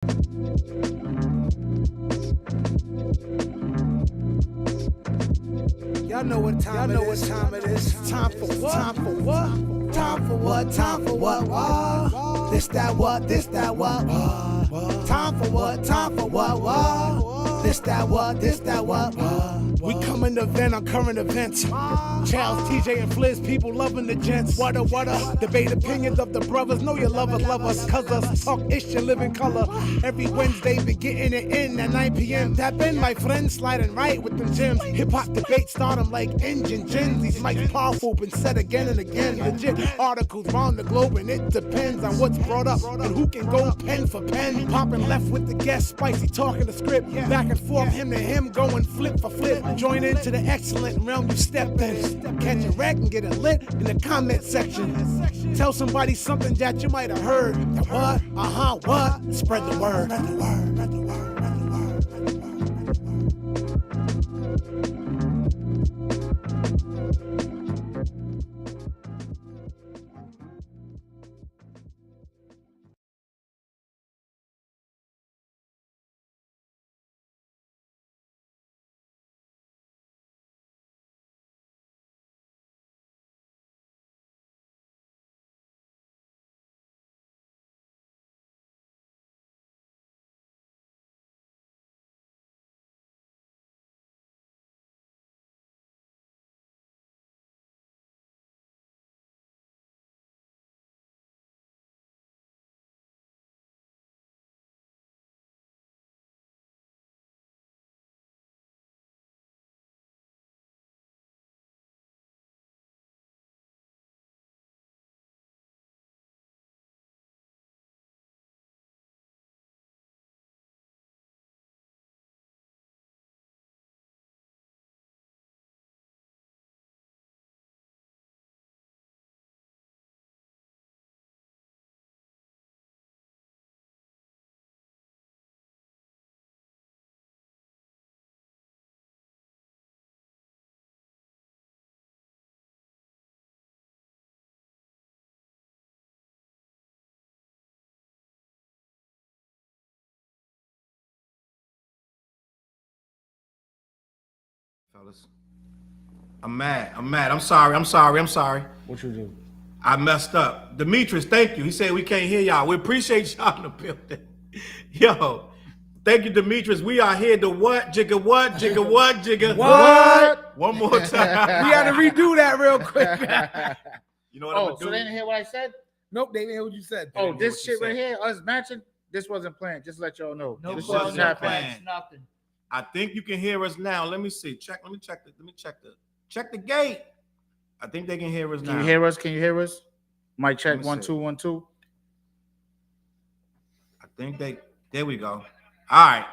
Y'all know what time it is. Time for what? Time for what? Time for what? Time for what? What? This that what? This that what? What? Time for what? Time for what? What? This that what? This that what? We coming to vent on current events. Charles, TJ, and Fliz, people loving the gents. What a debate opinions of the brothers. Know your lovers love us, cuz us. Talk ish, you live in color. Every Wednesday, be getting it in at 9 p.m. Tap in, my friends, sliding right with them gems. Hip hop debate start them like engine gens. These mics powerful, been said again and again. Legit articles round the globe, and it depends on what's brought up and who can go pen for pen. Popping left with the guest, spicy talking the script. Back and forth, him to him, going flip for flip. Join into the excellent realm you step in. Catch a wreck and get it lit in the comment section. Tell somebody something that you might have heard. What? What? Spread the word. Fellas, I'm mad. I'm sorry. What you do? I messed up. Demetrius, thank you. He said we can't hear y'all. We appreciate y'all in the building. Yo, thank you, Demetrius. We are here to what? Jigga what? Jigga what? Jigga What? One more time. We had to redo that real quick. You know what I'm gonna do? So they didn't hear what I said? Nope, they didn't hear what you said. Oh, this what shit you right said. here, us matching, this wasn't planned. Just to let y'all know. No this wasn't just no happened. plans, nothing. I think you can hear us now. Let me see. Check the gate. I think they can hear us now. Can you hear us? Can you hear us? Mic check Let me 1 see. 2 1 2. I think there we go. All right.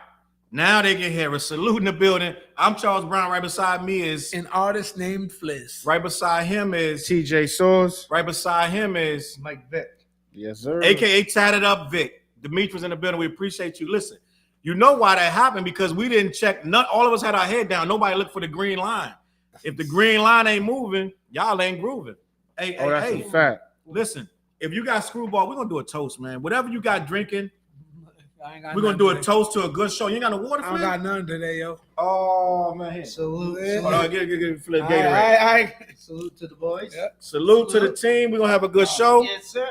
Now they can hear us. Salute in the building. I'm Charles Brown. Right beside me is An artist named Fliz. right beside him is TJ Source. right beside him is Mike Vick. Yes, sir. AKA Tatted Up Vic. Demetrius in the building. We appreciate you. Listen, you know why that happened? Because we didn't check. All of us had our head down. Nobody looked for the green line. If the green line ain't moving, y'all ain't grooving. Hey, that's hey, a fact. listen. If you got screwball, we're gonna do a toast, man. Whatever you got drinking, I ain't got we're gonna none do a today. toast to a good show. You ain't got no water I for don't me? got none today, yo. Oh man, here. Salute. Hold on, get Flip All Gatorade. right. Salute to the boys. Yep. Salute to the team. We're gonna have a good show. Yes, sir.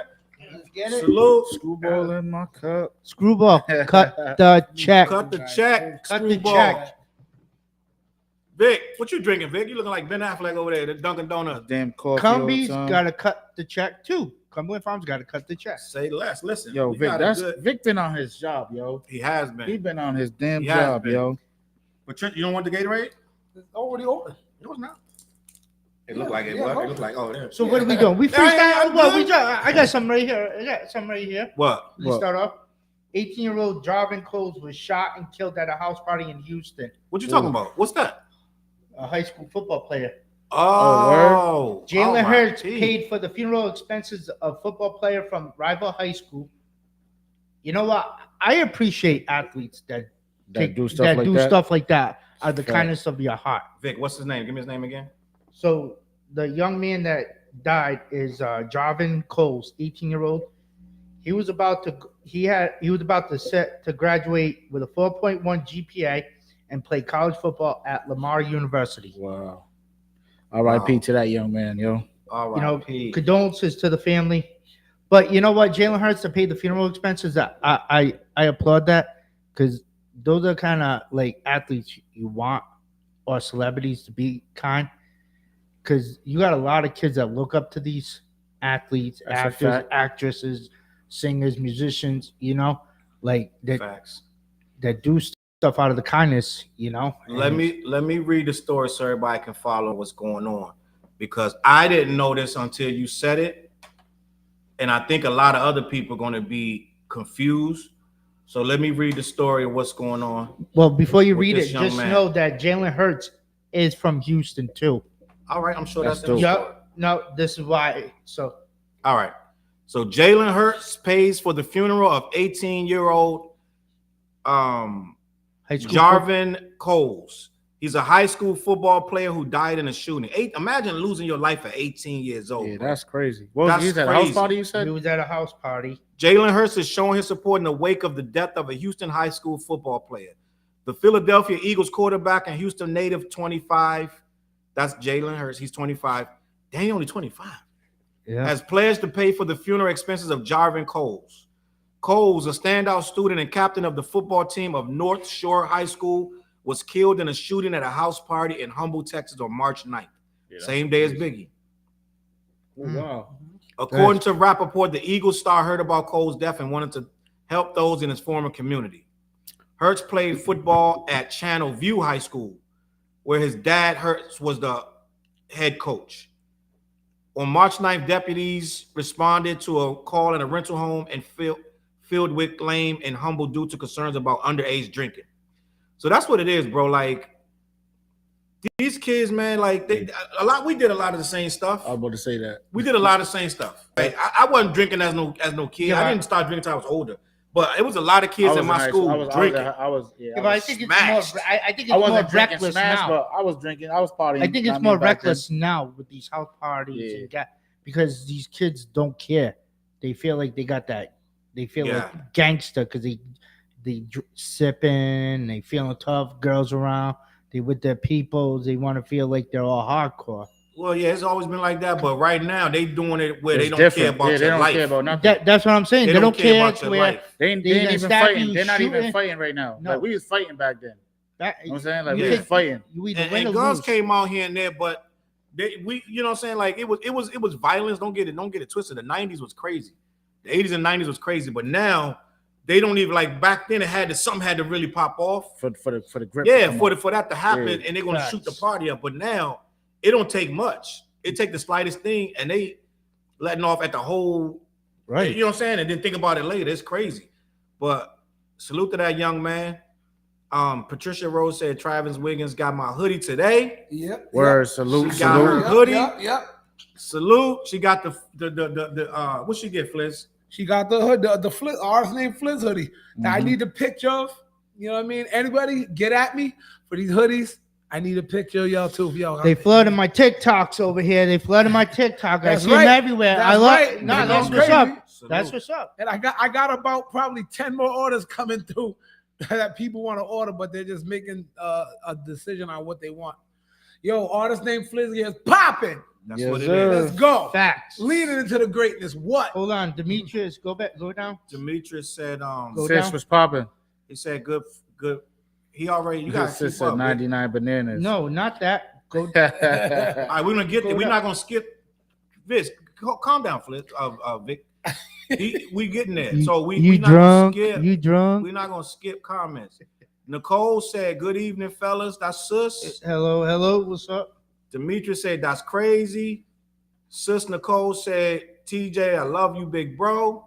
Let's get it. Salute. Screwball in my cup. Screwball, cut the check. Cut the check. Cut the Screwball. check. Vic, what you drinking, Vic? You looking like Ben Affleck over there, the Dunkin' Donuts. Damn coffee. all the Cumbies time. gotta cut the check too. Cumberland Farms gotta cut the check. Say less. Listen, Yo, we Vic, got a that's good- Vic been on his job, yo. he has He been. been on his damn He has job, been. yo. But you don't want the Gatorade? It's already open. It was not. It looked like it. Yeah, was. bro. It looked like there. So what are we doing? We Yeah, yeah, freestyle. Well, good. I got some right here. What? Let's What? start off. 18-year-old Jarvin Coles was shot and killed at a house party in Houston. What you talking about? What's that? A high school football player. Oh, Jalen my Hurts gee. paid for the funeral expenses of football player from rival high school. You know what? I appreciate athletes that Do stuff like that. stuff like that out of the Fact. kindness of your heart. Vic, what's his name? Give me his name again. So the young man that died is Jarvin Coles, 18-year-old. He was about to set to graduate with a 4.1 GPA and play college football at Lamar University. Wow. R.I.P. to that young man, yo. R.I.P. Condolences to the family. But you know what? Jalen Hurts to pay the funeral expenses. I applaud that because those are kind of like athletes you want or celebrities to be kind. Because you got a lot of kids that look up to these athletes, actors, actresses, singers, musicians, like that do stuff out of the kindness, Let me read the story so everybody can follow what's going on, because I didn't know this until you said it, and I think a lot of other people are going to be confused. So let me read the story of what's going on. Well, before you read it, just know that Jalen Hurts is from Houston too. All right, I'm sure that's in the story. No, this is why. So, all right. So Jalen Hurts pays for the funeral of 18-year-old Jarvin Coles. He's a high school football player who died in a shooting. Imagine losing your life at 18 years old. Yeah, that's crazy. What was he at a house party, you said? He was at a house party. Jalen Hurts is showing his support in the wake of the death of a Houston high school football player. The Philadelphia Eagles quarterback and Houston native, 25. That's Jalen Hurts. He's 25. Dang, he only 25. Yeah. Has pledged to pay for the funeral expenses of Jarvin Coles. Coles, a standout student and captain of the football team of North Shore High School, was killed in a shooting at a house party in Humble, Texas on March 9th. Yeah, same day as Biggie. Oh, wow. According to Rappaport, the Eagles star heard about Cole's death and wanted to help those in his former community. Hurts played football at Channel View High School, where his dad, Hurts, was the head coach. On March 9th, deputies responded to a call in a rental home in Fieldwick Lane in Humble due to concerns about underage drinking. So that's what it is, bro. Like, these kids, man, like we did a lot of the same stuff. I was about to say that. We did a lot of the same stuff. Like, I wasn't drinking as no kid. Yeah, I didn't start drinking until I was older. But it was a lot of kids in my school drinking. I think it's more reckless now. But I was drinking. I was partying. I think it's more reckless now with these house parties because these kids don't care. They feel like they got that. They feel like gangster because they sipping. They feeling tough. Girls around. They with their people. They want to feel like they're all hardcore. Well, yeah, it's always been like that, but right now they doing it where they don't care about your life. Care about nothing. That's what I'm saying. They don't care about your life. They ain't even fighting. They're not even fighting right now. No. Like, we was fighting back then. You know what I'm saying? Like, we was fighting. And guns came out here and there, but you know what I'm saying? Like, it was violence. Don't get it twisted. The 90s was crazy. The 80s and 90s was crazy, but now they don't even, like, back then something had to really pop off for the grip. Yeah, for that to happen, and they're gonna shoot the party up. But now it don't take much. It take the slightest thing, and they letting off at the whole. Right. You know what I'm saying? And then think about it later. It's crazy. But salute to that young man. Patricia Rose said Travis Wiggins got my hoodie today. Yep. Word. Salute. She got her hoodie. Yep. Salute. She got the what she get, Fliz? She got the hood, the Fliz, ours named Fliz hoodie. That I need a picture of. You know what I mean? Anybody get at me for these hoodies? I need a picture of y'all too. They flooded my TikToks over here. They flooded my TikTok. I see them everywhere. That's right. That's what's up. That's what's up. And I got about probably 10 more orders coming through that people want to order, but they're just making a decision on what they want. Yo, artist named Flizzy is popping. That's what it is. Let's go. Facts. Leading into the greatness. What? Hold on, Demetrius. Go down. Demetrius said, sis was popping. He said, good. He already, you got sis said 99 bananas. No, not that. Go. All right, we're gonna get there. We're not gonna skip this. Calm down, Vic. We getting there. So we not drunk? Gonna skip. You drunk? We're not gonna skip comments. Nicole said, "Good evening, fellas." That's sis. Hello. What's up? Demetrius said, "That's crazy." Sis Nicole said, "TJ, I love you, big bro."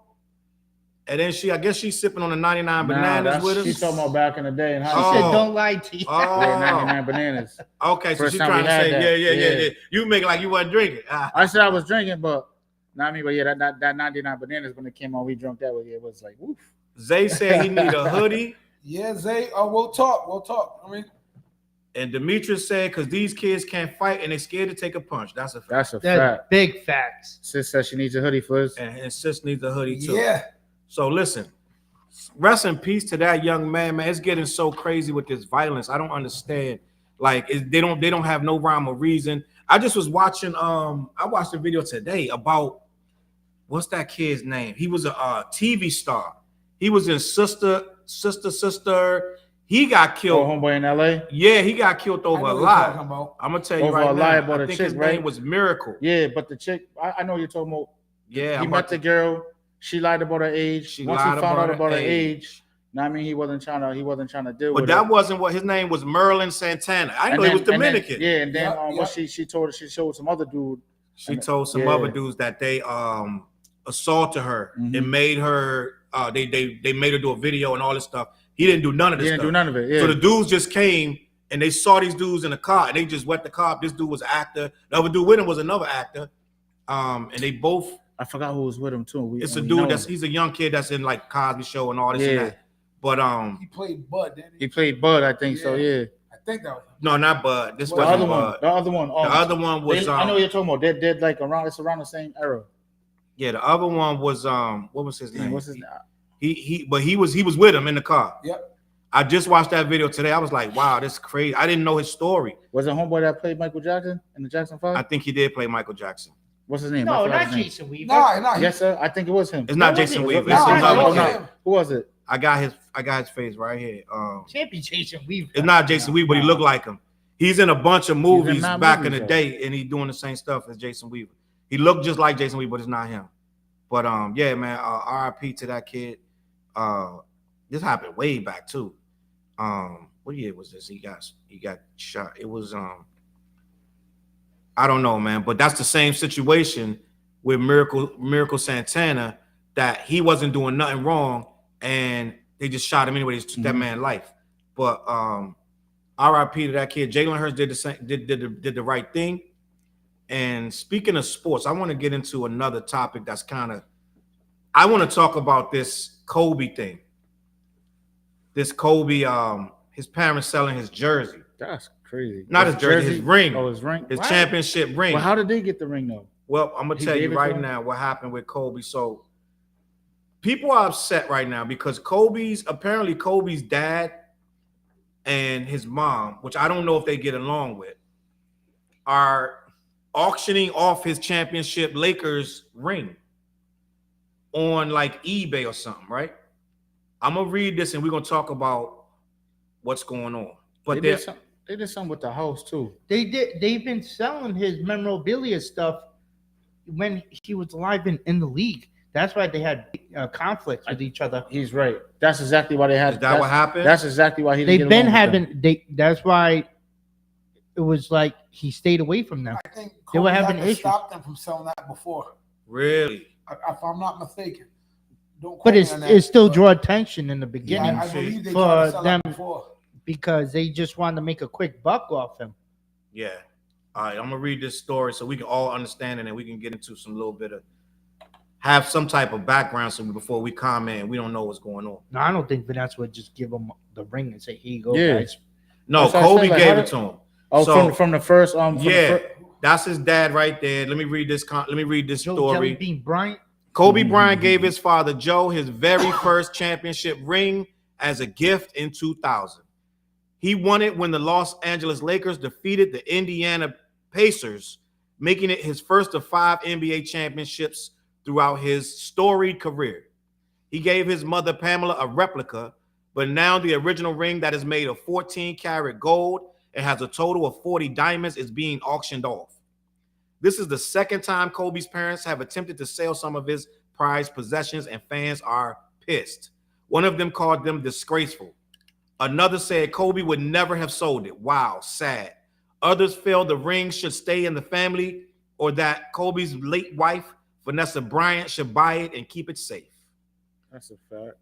And then I guess she's sipping on the 99 bananas with us. She's talking about back in the day. And she said, "Don't lie to you." Oh. 99 bananas. Okay, so she's trying to say, yeah. You make it like you wasn't drinking. I said I was drinking, but not me. But yeah, that 99 bananas when it came on, we drunk that way. It was like, woof. Zay said he need a hoodie. Yeah, Zay. We'll talk. I mean. And Demetrius said, because these kids can't fight and they're scared to take a punch. That's a fact. That's a fact. Big facts. Sis said she needs a hoodie, Fliz. And sis needs a hoodie too. Yeah. So listen, rest in peace to that young man, man. It's getting so crazy with this violence. I don't understand. Like they don't have no rhyme or reason. I just was watching. I watched a video today about what's that kid's name? He was a TV star. He was in Sister. He got killed. Oh, homeboy in LA. Yeah, he got killed over a lie. I'm gonna tell you over right a lie now. about I a think chick, his right? name was Miracle. Yeah, but the chick, I know you're talking about. Yeah, he met the girl. She lied about her age. Once he found out about her age, I mean, he wasn't trying to deal with it. But that wasn't what his name was. Merlin Santana. I know he was Dominican. And then what she showed some other dude. She told some other dudes that they assaulted her and made her. They made her do a video and all this stuff. He didn't do none of this. He didn't do none of it. Yeah. So the dudes just came and they saw these dudes in the car and they just wet the car up. This dude was an actor. The other dude with him was another actor. And they both. I forgot who was with him too. It's a dude he's a young kid that's in like Cosby Show and all this and that. But he played Bud, didn't he? He played Bud, I think so. Yeah. I think that was him. No, not Bud. This was the other Bud. one. The other one. The other one was. I know what you're talking about. They're like around. It's around the same era. Yeah, the other one was what was his name? What's his name? He was with him in the car. Yep. I just watched that video today. I was like, wow, this is crazy. I didn't know his story. Was it homeboy that played Michael Jackson in the Jackson 5? I think he did play Michael Jackson. What's his name? No, not Jason Weaver. No. Yes, sir. I think it was him. It's not Jason Weaver. Who was it? I got his face right here. Can't be Jason Weaver. It's not Jason Weaver, but he looked like him. He's in a bunch of movies back in the day, and he's doing the same stuff as Jason Weaver. He looked just like Jason Weaver, but it's not him. But yeah, man, RIP to that kid. This happened way back too. What year was this? He got shot. It was I don't know, man, but that's the same situation with Miracle Santana, that he wasn't doing nothing wrong and they just shot him anyway. They took that man's life. But RIP to that kid. Jalen Hurts did the same, did the right thing. And speaking of sports, I want to get into another topic that's I want to talk about this Kobe thing. This Kobe, his parents selling his jersey. That's crazy. Not his jersey, his ring. Oh, his ring. His championship ring. Well, how did they get the ring though? Well, I'm gonna tell you right now what happened with Kobe. So people are upset right now because Kobe's dad and his mom, which I don't know if they get along with, are auctioning off his championship Lakers ring on like eBay or something, right? I'm gonna read this and we're gonna talk about what's going on. But they did something with the house too. They've been selling his memorabilia stuff when he was alive in the league. That's why they had conflicts with each other. He's right. That's exactly why they had. Is that what happened? That's exactly why he. They've been having. That's why it was like he stayed away from them. I think they were having issues. Stopped them from selling that before. Really? If I'm not mistaken. But it still drew attention in the beginning. Yeah, I believe they for them before. Because they just wanted to make a quick buck off him. Yeah. All right, I'm gonna read this story so we can all understand it and we can get into some little bit of have some type of background so before we comment and we don't know what's going on. No, I don't think Vanessa would just give him the ring and say, "Here you go, guys." No, Kobe gave it to him. Oh, so, from the first that's his dad right there. Let me read this story. Bean Bryant. Kobe Bryant gave his father Joe his very first championship ring as a gift in 2000. He won it when the Los Angeles Lakers defeated the Indiana Pacers, making it his first of 5 NBA championships throughout his storied career. He gave his mother Pamela a replica, but now the original ring that is made of 14-karat gold and has a total of 40 diamonds is being auctioned off. This is the second time Kobe's parents have attempted to sell some of his prized possessions, and fans are pissed. One of them called them disgraceful. Another said Kobe would never have sold it. Wow, sad. Others felt the ring should stay in the family or that Kobe's late wife, Vanessa Bryant, should buy it and keep it safe. That's a fact.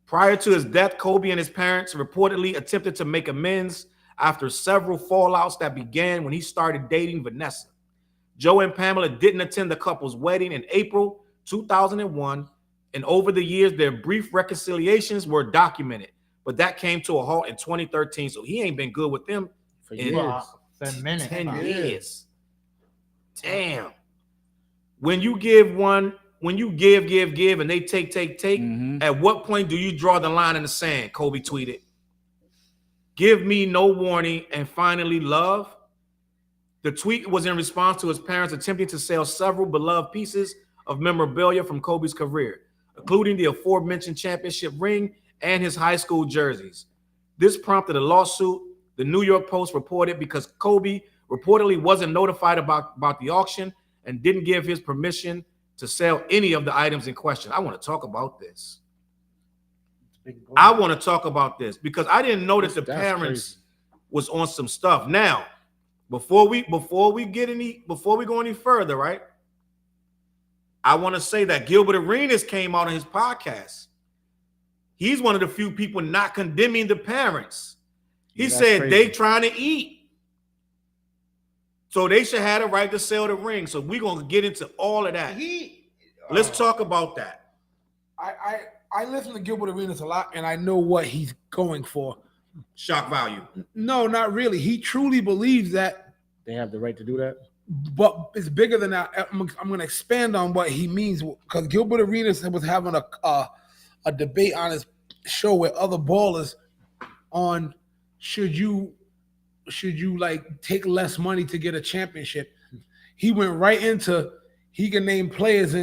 Prior to his death, Kobe and his parents reportedly attempted to make amends after several fallouts that began when he started dating Vanessa. Joe and Pamela didn't attend the couple's wedding in April 2001, and over the years, their brief reconciliations were documented. But that came to a halt in 2013, so he ain't been good with them for years. For a minute. 10 years. Damn. When you give one when you give, and they take, Mm-hmm. at what point do you draw the line in the sand? Kobe tweeted, "Give me no warning and finally love." The tweet was in response to his parents attempting to sell several beloved pieces of memorabilia from Kobe's career, including the aforementioned championship ring and his high school jerseys. This prompted a lawsuit. The New York Post reported because Kobe reportedly wasn't notified about the auction and didn't give his permission to sell any of the items in question. I want to talk about this. I want to talk about this because I didn't know that the parents was on some stuff. Now, before we go any further, right? I want to say that Gilbert Arenas came out on his podcast. He's one of the few people not condemning the parents. He said crazy. They trying to eat. So they should have the right to sell the ring. So we're going to get into all of that. Let's talk about that. I listen to Gilbert Arenas a lot, and I know what he's going for. Shock value. No, not really. He truly believes that they have the right to do that. But it's bigger than that. I'm going to expand on what he means because Gilbert Arenas was having a debate on his show with other ballers on should you like take less money to get a championship. He went right into he can name players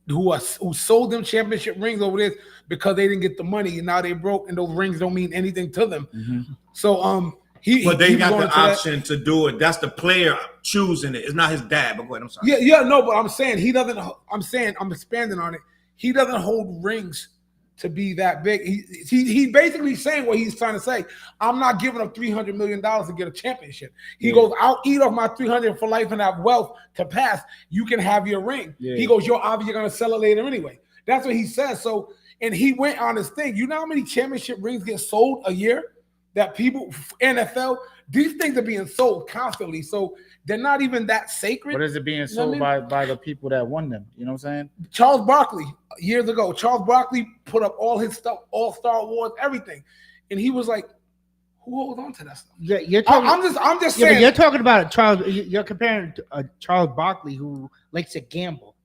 who sold them championship rings over this because they didn't get the money and now they broke and those rings don't mean anything to them. Mm-hmm. So they got the option to do it. That's the player choosing it. It's not his dad. But go ahead. I'm sorry. Yeah, no, but I'm saying he doesn't. I'm expanding on it. He doesn't hold rings to be that big. He basically saying what he's trying to say. I'm not giving up $300 million to get a championship. He goes, I'll eat off my $300 for life and have wealth to pass. You can have your ring. Yeah. He goes, you're obviously going to sell it later anyway. That's what he says. So, and he went on his thing. You know how many championship rings get sold a year? That people, NFL, these things are being sold constantly. So they're not even that sacred. But is it being sold by the people that won them? You know what I'm saying? Charles Barkley, years ago, Charles Barkley put up all his stuff, All-Star Awards, everything. And he was like, who holds on to that stuff? Yeah, you're talking, I'm just saying. But you're talking about Charles, you're comparing Charles Barkley who likes to gamble.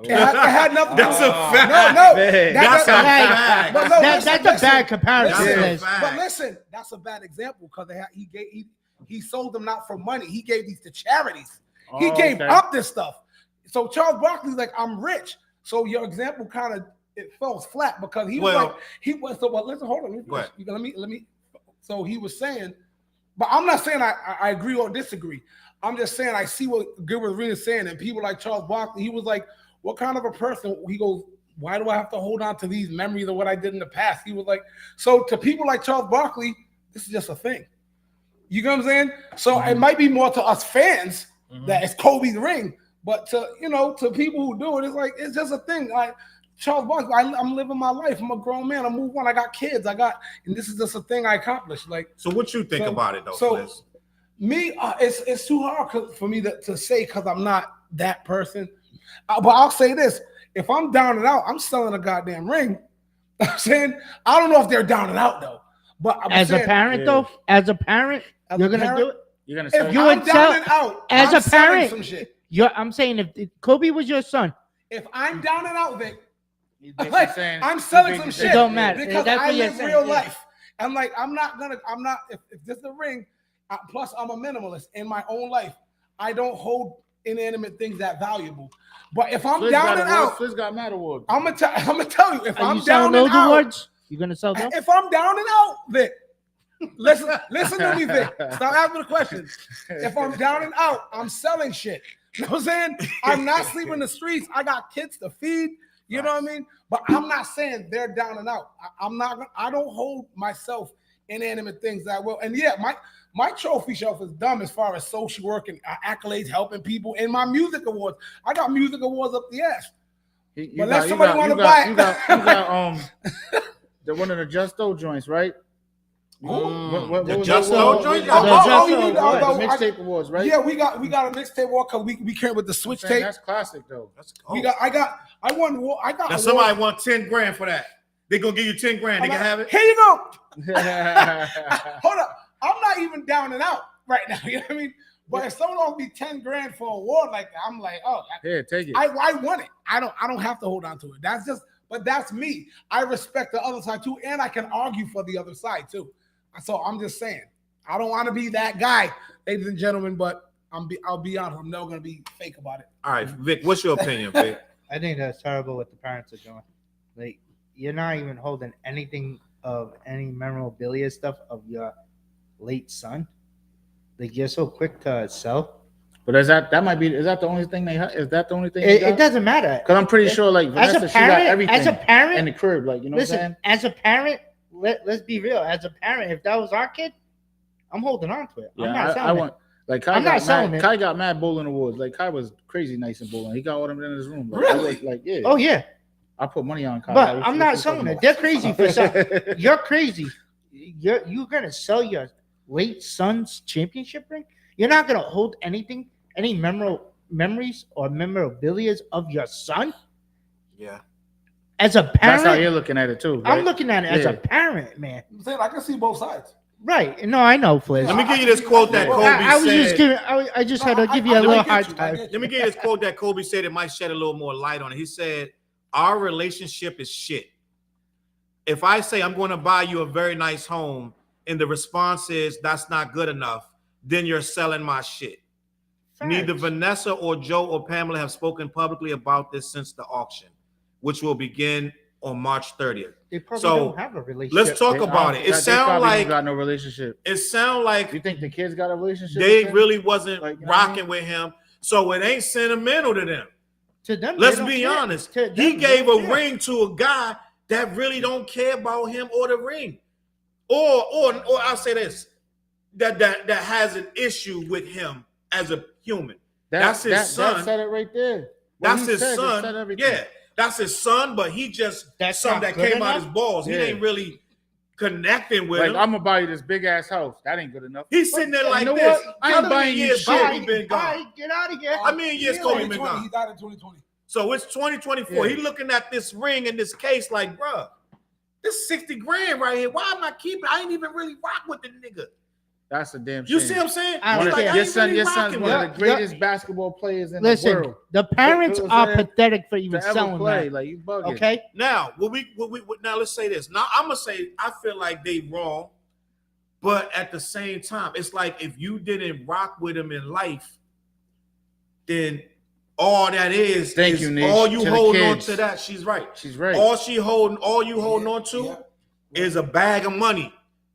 It had nothing. That's a fact. No, that's a fact. That's a bad comparison. But listen, that's a bad example because he sold them not for money. He gave these to charities. He gave up this stuff. So Charles Barkley's like, I'm rich. So your example kind of it falls flat because he was listen, hold on. Let me. So he was saying, but I'm not saying I agree or disagree. I'm just saying I see what Gilbert Arenas is saying, and people like Charles Barkley, he was like, what kind of a person? He goes, why do I have to hold on to these memories of what I did in the past? He was like, so to people like Charles Barkley, this is just a thing. You know what I'm saying? So it might be more to us fans that it's Kobe's ring, but to people who do it, it's like it's just a thing. Like Charles Barkley, I'm living my life. I'm a grown man. I move on. I got kids. and this is just a thing I accomplished. Like, so what you think about it though? So me, it's too hard for me to say because I'm not that person. But I'll say this: if I'm down and out, I'm selling a goddamn ring. I'm saying I don't know if they're down and out though. But as a parent, you're gonna do it. You're gonna sell. If I'm down and out, as I'm a parent, some shit. I'm saying if Kobe was your son, if I'm down and out, Vic, I'm selling some shit. It don't matter because I live real life. I'm like, I'm not. If this is a ring, plus I'm a minimalist in my own life. I don't hold inanimate things that valuable. But if I'm down and out, Swizz got mad awards. I'm gonna tell you, if I'm down and out, awards, you're gonna sell them. If I'm down and out, Vic, listen to me, Vic. Stop asking the questions. If I'm down and out, I'm selling shit. You know what I'm saying? I'm not sleeping in the streets. I got kids to feed. You know what I mean? But I'm not saying they're down and out. I don't hold myself inanimate things that well. And yeah, my trophy shelf is dumb as far as social work and accolades, helping people. And my music awards, I got music awards up the ass. Unless somebody want to buy it. You got the one of the Justo joints, right? The Justo joint? The mixtape awards, right? Yeah, we got a mixtape award because we came with the switch tape. That's classic though. I won. Now somebody want 10 grand for that. They gonna give you 10 grand. They can have it. Here you go. Hold up. I'm not even down and out right now. You know what I mean? But if someone offers me 10 grand for a award like that, I'm like, oh, Yeah, take it. I want it. I don't have to hold on to it. But that's me. I respect the other side too, and I can argue for the other side too. So I'm just saying, I don't want to be that guy, ladies and gentlemen. But I'll be honest. I'm never gonna be fake about it. All right, Vic, what's your opinion, Vic? I think that's terrible what the parents are doing. Like, you're not even holding anything of any memorabilia stuff of your late son. Like, you're so quick to sell. But is that the only thing they have? Is that the only thing? It doesn't matter. Because I'm pretty sure, like, Vanessa, she got everything. As a parent, in the crib, like, you know listen, what I'm saying? as a parent, let's be real. As a parent, if that was our kid, I'm holding on to it. Yeah, I'm not selling it. Like, I'm not selling it. Kai got mad bowling awards. Like, Kai was crazy nice in bowling. He got all them in his room. Like, Really? Like, yeah. Oh yeah, I put money on Kai. but I'm not selling it. They're crazy for selling. You're crazy. You're gonna sell your late son's championship ring? You're not gonna hold anything, any memories or memorabilia of your son? Yeah. As a parent, That's how you're looking at it too. Right? I'm looking at it as a parent, man. I'm saying I can see both sides. Right? No, I know, Fliz. Let me give you this quote that Kobe I was said. just giving. I just had to give you a little hard time. Let me give you this quote that Kobe said. It might shed a little more light on it. He said, "Our relationship is shit. If I say I'm going to buy you a very nice home, and the response is that's not good enough, then you're selling my shit." Neither Vanessa or Joe or Pamela have spoken publicly about this since the auction, which will begin on March 30th. They probably don't have a relationship. Let's talk about it. It sounds like got no relationship. It sounds like you think the kids got a relationship. They really wasn't like, rocking with him, so it ain't sentimental to them. To them, let's be honest. He gave a ring to a guy that really don't care about him or the ring, or I'll say this, that has an issue with him as a human. That's his son. That said it right there. That's his son. Yeah, that's his son. But he just something that came out his balls. He ain't really connecting with him. I'm gonna buy you this big ass house. That ain't good enough. He's sitting there like this. I ain't buying you shit. Kobe been gone. Get out of here. I mean, yes, Kobe been gone. He died in 2020. So it's 2024. Yeah. He looking at this ring in this case like, bruh, this 60 grand right here. Why am I keeping? I ain't even really rock with the nigga. That's a damn shame. You see what I'm saying? Your son's one of the greatest basketball players in the world. The parents are pathetic for even selling that. Like, you bugging. Okay. Now, now let's say this. Now I'm gonna say I feel like they wrong, but at the same time, it's like if you didn't rock with him in life, then all that is all you hold on to that. She's right. She's right. All you holding on to is a bag of money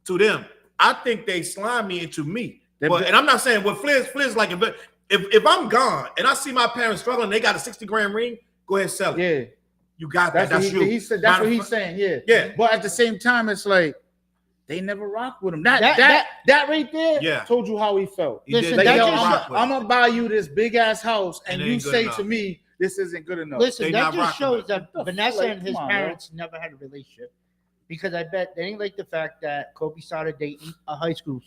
to them. I think they slime me into me. And I'm not saying what Fliz like if I'm gone and I see my parents struggling, they got a 60 grand ring, go ahead and sell it. Yeah. You got that. That's you. That's what he's saying. Yeah. Yeah. But at the same time, it's like they never rock with him. That right there told you how he felt. Listen, like, I'm gonna buy you this big ass house, and you say to me, "This isn't good enough." Listen, that just shows that Vanessa and his parents never had a relationship, because I bet they didn't like the fact that Kobe started dating a high school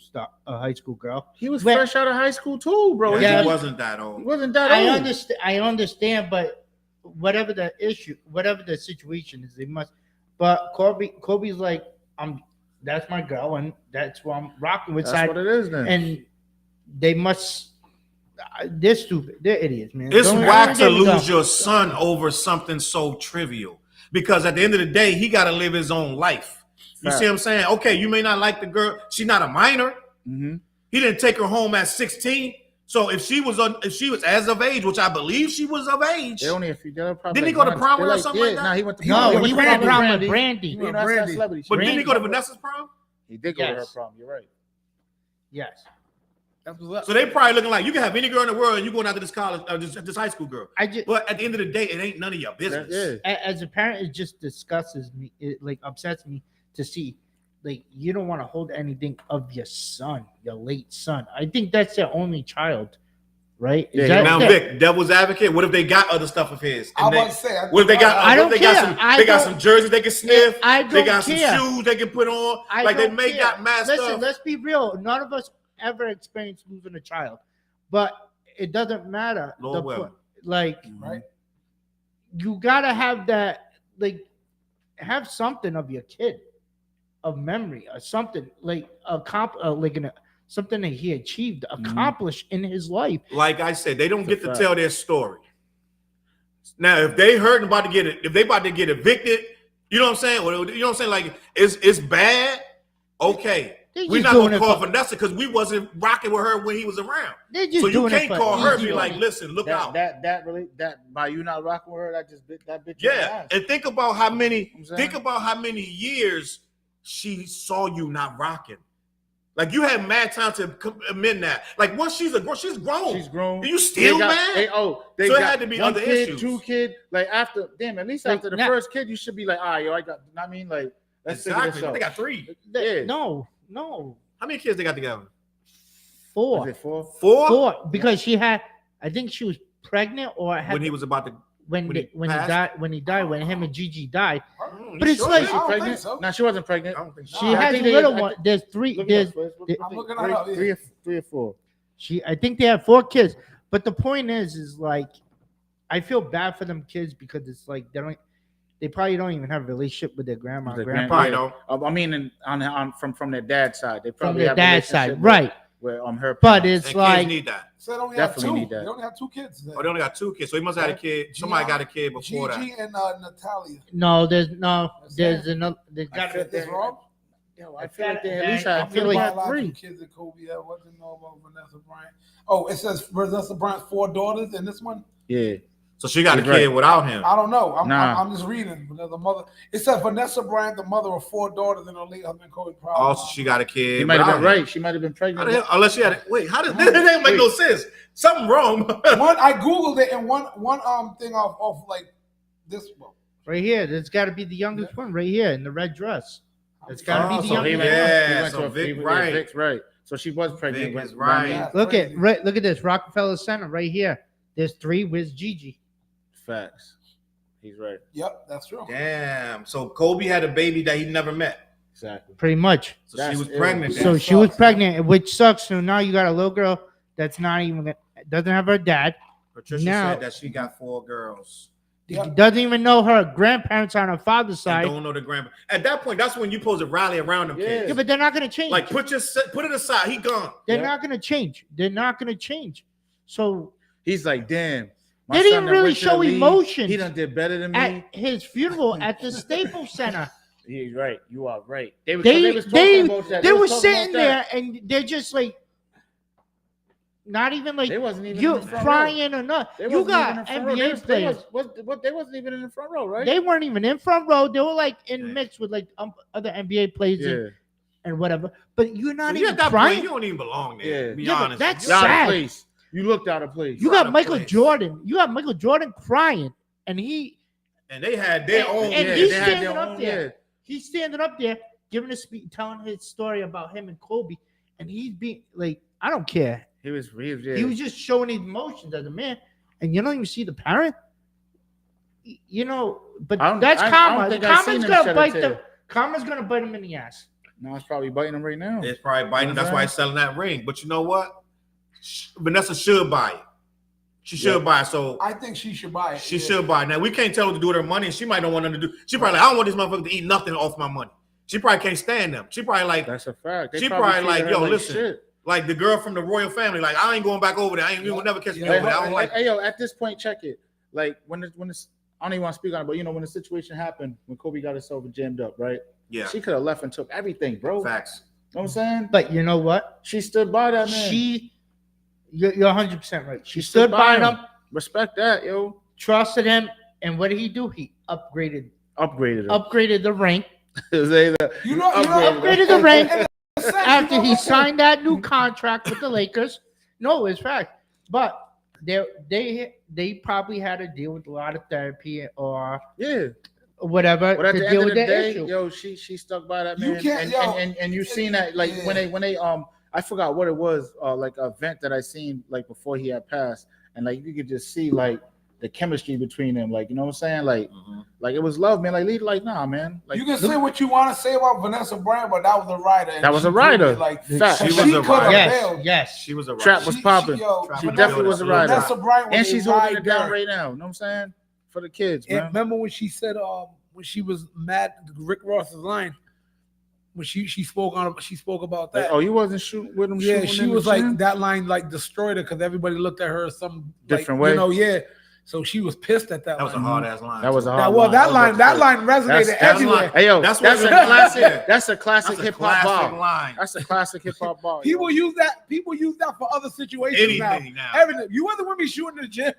girl. He was fresh out of high school too, bro. Yeah, he wasn't that old. He wasn't that old. I understand, but whatever the issue, whatever the situation is, they must. But Kobe's like, that's my girl, and that's what I'm rocking with. That's what it is then. And they must. They're stupid. They're idiots, man. It's whack to lose your son over something so trivial, because at the end of the day, he got to live his own life. You see what I'm saying? Okay, you may not like the girl. She's not a minor. Mm-hmm. He didn't take her home at 16. So if she was as of age, which I believe she was of age, didn't he go to prom with her or something like that? No, he went to prom with Brandy. But didn't he go to Vanessa's prom? He did go to her prom. You're right. Yes. So they probably looking like you can have any girl in the world and you going out to this college, this high school girl. But at the end of the day, it ain't none of your business. As a parent, it just disgusts me. It like upsets me to see, like, you don't want to hold anything of your son, your late son. I think that's their only child, right? Now, Vic, devil's advocate. What if they got other stuff of his? I'm about to say. What if they got? I don't care. They got some jerseys they can sniff. They got some care. shoes they can put on. Like they may got mad stuff. Listen, let's be real. None of us ever experienced losing a child, but it doesn't matter. Right? You gotta have that. Like, have something of your kid, of memory or something, like something that he achieved, accomplished in his life. Like I said, they don't get to tell their story. Now, if they hurt and about to get it, if they about to get evicted, you know what I'm saying? Well, you know what I'm saying? Like it's bad. Okay. We're not gonna call Vanessa because we wasn't rocking with her when he was around. So you can't call her and be like, listen, look out. That by you not rocking with her, that bitch. Yeah. And think about how many years she saw you not rocking. Like you had mad time to amend that. Like once she's grown. She's grown. You still mad? So it had to be other issues. 2 kids. Like after, at least after the first kid, you should be like, yo, I got. I mean, like, let's figure this out. They got 3. Yeah. No. How many kids they got together? 4. Is it 4? 4 because she had. I think she was pregnant or had when he was about to. When he died. When him and Gigi died. But it's like she pregnant. So. No, she wasn't pregnant. I don't think so. She has a little one. There's 3. There's I'm looking at her. 3 or 4. I think they have 4 kids. But the point is like, I feel bad for them kids because it's like they probably don't even have a relationship with their grandma. Grandpa don't. I mean, from their dad's side, they probably from their dad's side, right? Where her. But it's like kids need that. So they only Definitely have 2. need that. They only have 2 kids. Then. Oh, they only got 2 kids. So he must have had a kid. Somebody got a kid before Gigi that. and Natalia. no, there's another. There's got to Is wrong? Yo, I feel like they at least I have feel like 3 kids that Kobe had. What do you know about Vanessa Bryant? Oh, it says Vanessa Bryant's 4 daughters in this one. Yeah. So she got a kid without him. I don't know. I'm just reading. The mother. It says Vanessa Bryant, the mother of 4 daughters, and her late husband Kobe. Also, she got a kid. She might have been right. She might have been pregnant. Unless she had it. Wait, how does that didn't make no sense? Something wrong. I googled it, and one thing off like this one. right here. There's got to be the youngest one right here in the red dress. It's got to be the youngest one. Yeah, so Vic, right. So she was pregnant. Vic is right. Yeah, Look at this Rockefeller Center right here. There's 3 with Gigi. Facts. He's right. Yep, that's true. Damn. So Kobe had a baby that he never met. Exactly. Pretty much. So she was pregnant. So she was pregnant, which sucks. So now you got a little girl that's not even doesn't have her dad. Patricia said that she got 4 girls. Yep. Doesn't even know her grandparents on her father's side. Don't know the grandpa. At that point, that's when you supposed to rally around them kids. Yeah, but they're not gonna change. Like put it aside. He gone. They're not gonna change. They're not gonna change. So he's like, damn. They didn't really show emotion. He done did better than me. At his funeral at the Staples Center. He's right. You are right. They were sitting there and they're just like, not even like they wasn't even you crying or not. You got NBA players. They wasn't even in the front row, right? They weren't even in front row. They were like in mix with like other NBA players and whatever. But you're not even crying. Point, you don't even belong there. Yeah. Be honest. That's sad. You looked out of place. You got Michael Jordan. You got Michael Jordan crying, and they had their own. And he's standing up there. He's standing up there, giving a speech, telling his story about him and Kobe, and he's being like, I don't care. He was just showing his emotions as a man, and you don't even see the parent. You know, but that's karma. Karma's gonna bite him in the ass. No, it's probably biting him right now. It's probably biting him. That's why he's selling that ring. But you know what? Vanessa should buy it. She should buy it. So I think she should buy it. She should buy it. Now we can't tell her to do with her money, and she might not want them to do. She probably like, I don't want this motherfucker to eat nothing off my money. She probably can't stand them. She probably like that's a fact. She probably like, yo, listen, shit. Like the girl from the royal family, like I ain't going back over there. We will never catch me over there. I don't like. Hey yo, at this point, check it. Like when it's I don't even want to speak on it, but you know when the situation happened when Kobe got himself jammed up, right? Yeah, she could have left and took everything, bro. Facts. You know what I'm saying? But you know what? She stood by that man. You're 100% right. She stood by him. Respect that, yo. Trusted him, and what did he do? He upgraded the rank. Upgraded the rank after he signed that new contract with the Lakers. No, it's fact. But they probably had to deal with a lot of therapy or whatever to deal with that issue. Yo, she stuck by that man. And you've seen that like when they I forgot what it was, like an event that I seen like before he had passed, and like you could just see like the chemistry between them, like you know what I'm saying, like like it was love, man. Like nah, man. Like you can say what you want to say about Vanessa Bryant, but that was a writer. That was a writer. Like she was a writer. Yes, she was a writer. Trap was popping. She definitely was a writer. Vanessa Bryant and she's holding it down right now. You know what I'm saying? For the kids, man. Remember when she said when she was mad, Rick Ross's line. when she spoke about that. Like, oh, you wasn't shooting with him. Yeah, she was like that line like destroyed her because everybody looked at her as some different way. way. You know, yeah. So she was pissed at that. That was a hard ass line. That was a that hard was line. that line resonated That's everywhere. Hey yo, that's a classic. That's a classic hip hop bar. line. That's a classic hip hop bar. People use that for other situations now. Everything. You wasn't with me shooting in the gym.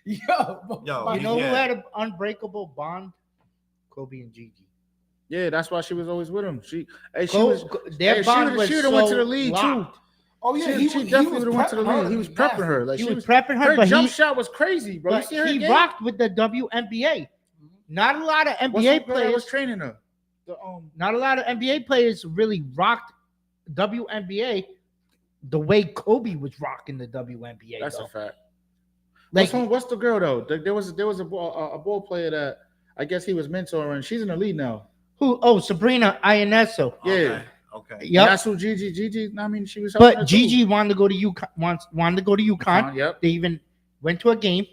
Yo, you know who had an unbreakable bond? Kobe and Gigi. Yeah, that's why she was always with him. She went to the league too. Oh yeah, she definitely went to the league. He was prepping her. Like he was prepping her. Her jump shot was crazy, bro. But he rocked with the WNBA. Not a lot of NBA players was training her. Not a lot of NBA players really rocked WNBA the way Kobe was rocking the WNBA. That's a fact. Like, what's the girl though? There was a ball player that I guess he was mentoring. She's in the league now. Who? Oh, Sabrina Ionescu. Yeah. Okay. Yep. That's who Gigi. I mean, she was. But Gigi wanted to go to UConn. Wanted to go to UConn. Yep. They even went to a game.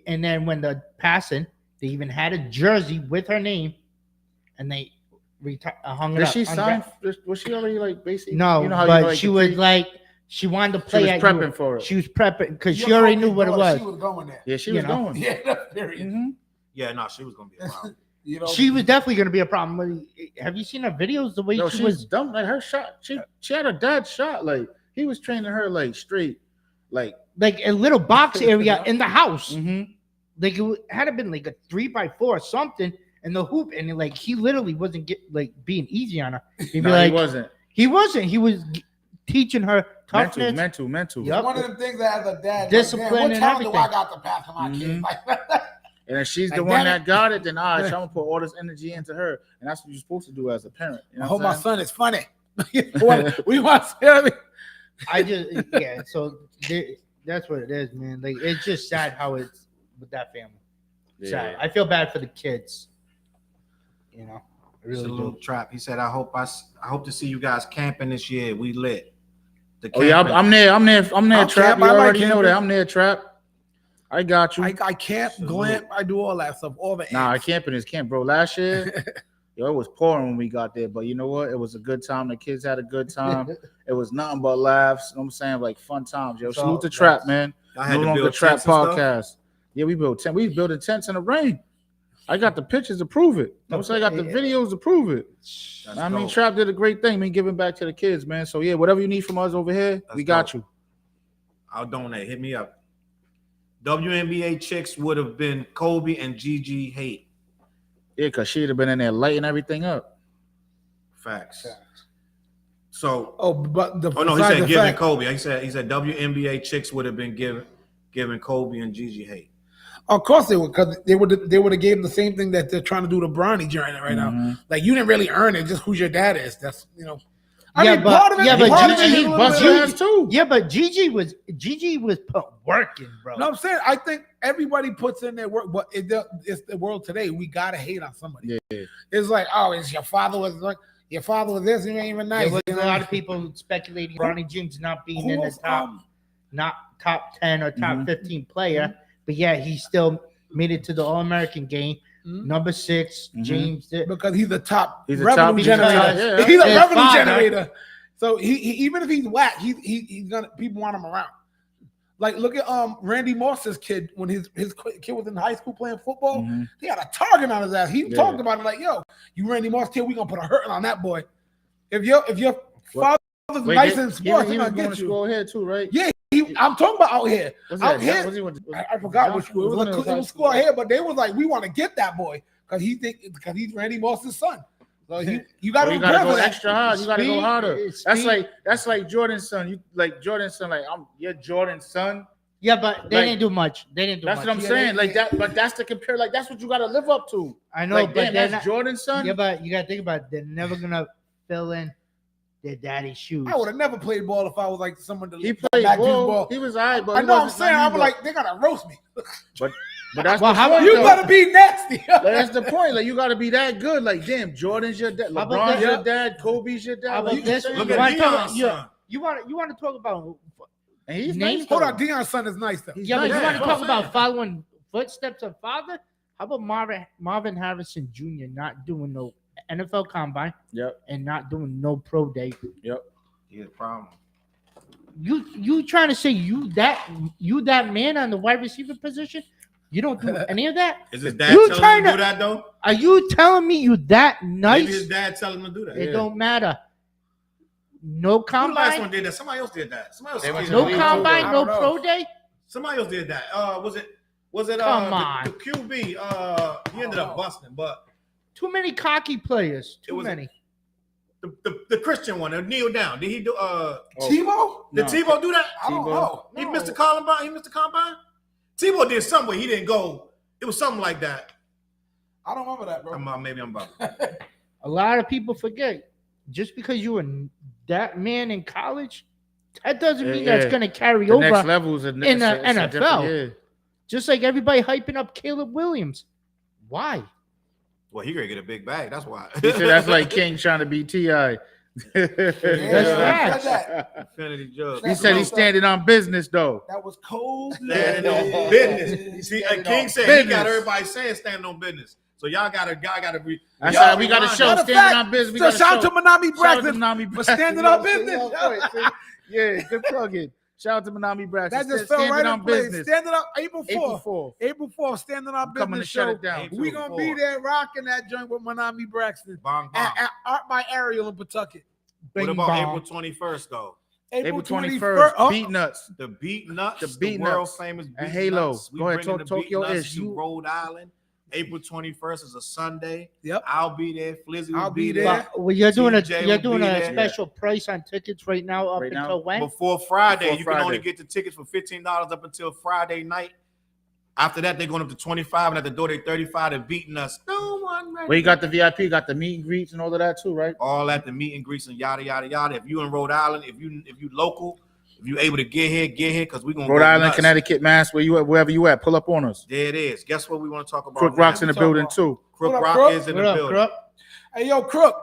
And then when the passing, they even had a jersey with her name, and they hung it up. Did she sign? Was she already like basically? No, you know how but she was like she wanted to play. She was prepping for it. She was prepping because she already knew what it was. She was going there. Yeah, she was going. Yeah, that's serious. Mm-hmm. Yeah, no, she was gonna be a problem. You know, she was definitely going to be a problem. Have you seen her videos? The way she was dumb. Like her shot, she had a dad shot. Like he was training her like straight, like a little box area in the house. Mm-hmm. Like it had to been like a 3x4 or something in the hoop, and like he literally wasn't being easy on her. He wasn't. He wasn't. He was teaching her toughness, mental. Yep. One of them things that as a dad, discipline, like, and everything. I got to pass to my kids. And if she's the one that got it, then I'm gonna put all this energy into her, and that's what you're supposed to do as a parent. You know, my son is funny. We want to. So that's what it is, man. Like it's just sad how it's with that family. Yeah. Sad. I feel bad for the kids. You know, I really do. Trap. He said, I hope to see you guys camping this year. We lit. I'm there. Trap. You already know that. I'm there, Trap. I got you. I camp, glamp, I do all that stuff. All the I camping is camp, bro. Last year, it was pouring when we got there, but you know what? It was a good time. The kids had a good time. It was nothing but laughs. You know what I'm saying? Like fun times, yo. Salute the Trap, man. No longer Trap podcast. Yeah, we built tent. We was building tents in the rain. I got the pictures to prove it. I got the videos to prove it. I mean, Trap did a great thing. I mean, giving back to the kids, man. So yeah, whatever you need from us over here, we got you. I'll donate. Hit me up. WNBA chicks would have been Kobe and Gigi Hate. Yeah, because she'd have been in there lighting everything up. Facts. So, he said giving Kobe. He said WNBA chicks would have been giving Kobe and Gigi Hate. Of course they would, because they would have gave them the same thing that they're trying to do to Bronny during it right now. Like you didn't really earn it, just who's your dad is. That's but Gigi was working, bro. No, I'm saying I think everybody puts in their work, but it's the world today. We gotta hate on somebody. Yeah. It's like, it's your father was like your father was this, he ain't even nice. There was a lot of people speculating Bronny James not being in the top 10 or top 15 player, but yeah, he still made it to the All-American game. Number 6, James did. Because he's a top revenue generator. He's a revenue generator. So he even if he's whack, he's gonna people want him around. Like look at Randy Moss's kid when his kid was in high school playing football. He had a target on his ass. He talked about it like, yo, you Randy Moss kid, we gonna put a hurting on that boy. If your father's nice in sports, he's gonna get you. Go ahead too, right? Yeah. I'm talking about out here. Out here, I forgot which school. It was a school out here, but they was like, we want to get that boy because he's Randy Moss's son. So you got to go extra hard. You got to go harder. That's like Jordan's son. You like Jordan's son. Like I'm your Jordan's son. Yeah, but they didn't do much. That's what I'm saying. Like that, but that's the compare. Like that's what you got to live up to. I know, like, but that's Jordan's son. Yeah, but you got to think about it. They're never gonna fill in their daddy's shoes. I would have never played ball if I was like someone to he played ball. He was alright, but I know. I'm saying I was like, they gotta roast me. But that's the point, you gotta be nasty. Like, that's the point. Like you gotta be that good. Like damn, Jordan's your dad, LeBron's your dad, Kobe's your dad. Like, look at Deion's son. You want to talk about? And he's nice. Hold on, Deion's son is nice though. But you want to talk about following footsteps of father? How about Marvin Harrison Jr. not doing no NFL Combine. Yep. And not doing no pro day. Yep. Yeah, problem. You trying to say you that man on the wide receiver position? You don't do any of that? Is his dad You telling trying him to to- do that though? Are you telling me you that nice? Maybe his dad telling him to do that. It Yeah. don't matter. No Who the last one combine. did that? Somebody else did that. Somebody else They went did to No the that. league. combine. I No don't know. pro day. Somebody else did that. Was it Come on. the QB? He ended up busting, but Too many cocky players. Too was- many. the Christian one, kneel down. Did he do Tebow? did Tebow do that? I don't know. He No. missed the Combine. He missed the Combine. Tebow did something where he didn't go. It was something like that. I don't remember that, bro. Maybe I'm about. A lot of people forget. Just because you were that man in college, that doesn't mean that's going to carry The next over. level is in the NFL. Yeah. Just like everybody hyping up Caleb Williams. Why? Well, he gonna get a big bag. That's why. He said that's like King trying to be T.I. That's right. That Infinity Jug. He said he's standing on business though. was cold. Standing on business. See, King said he business. got everybody saying standing on business. So y'all gotta be. That's y'all right. We got to rewind show that. Matter of standing fact, on business. We so gotta shout out to show- Manami Shout out to Braxton Manami for Braxton. standing You know on what I'm saying? business. Yeah, yeah, good plug-in. Shout out to Manami Braxton. That just fell standing right on in place. business. Standing up April 4th. April 4th. April 4th, standing on Coming to business shut show. it down. We April gonna be 4th. there rocking that joint with Manami Braxton. Bong, bong. At Art by Ariel in Pawtucket. What Bing about bong. April 21st though? April 21st. Beat Nuts. The Beat Nuts, The Beat world Nuts. famous Beat And Halo. Nuts. We Go ahead, bringing talk the Beat your Nuts ish. to You- Rhode Island. April 21st is a Sunday. Yep. I'll be there. Flizzy will I'll be be there. there. But well, you're doing TJ will be a there. special price on tickets right now up Right now? until when? Before Friday, Before you can only Friday. get the tickets for $15 up until Friday night. After that, they're going up to 25, and at the door they 35. They're beating us. No one. Where you got the VIP, got the meet and greets and all of that too, right? All at the meet and greets and yada yada yada. If you in Rhode Island, if you local, if you able to get here, because we're gonna Rhode go Island, nuts. Connecticut, Mass, where you at, wherever you at, pull up on us. There it is. Guess what we want to talk about? Crook now? Rock's in the talk building about- too. Crook What up, Rock Crook? is in What the up, building. Crook? Hey, yo, Crook.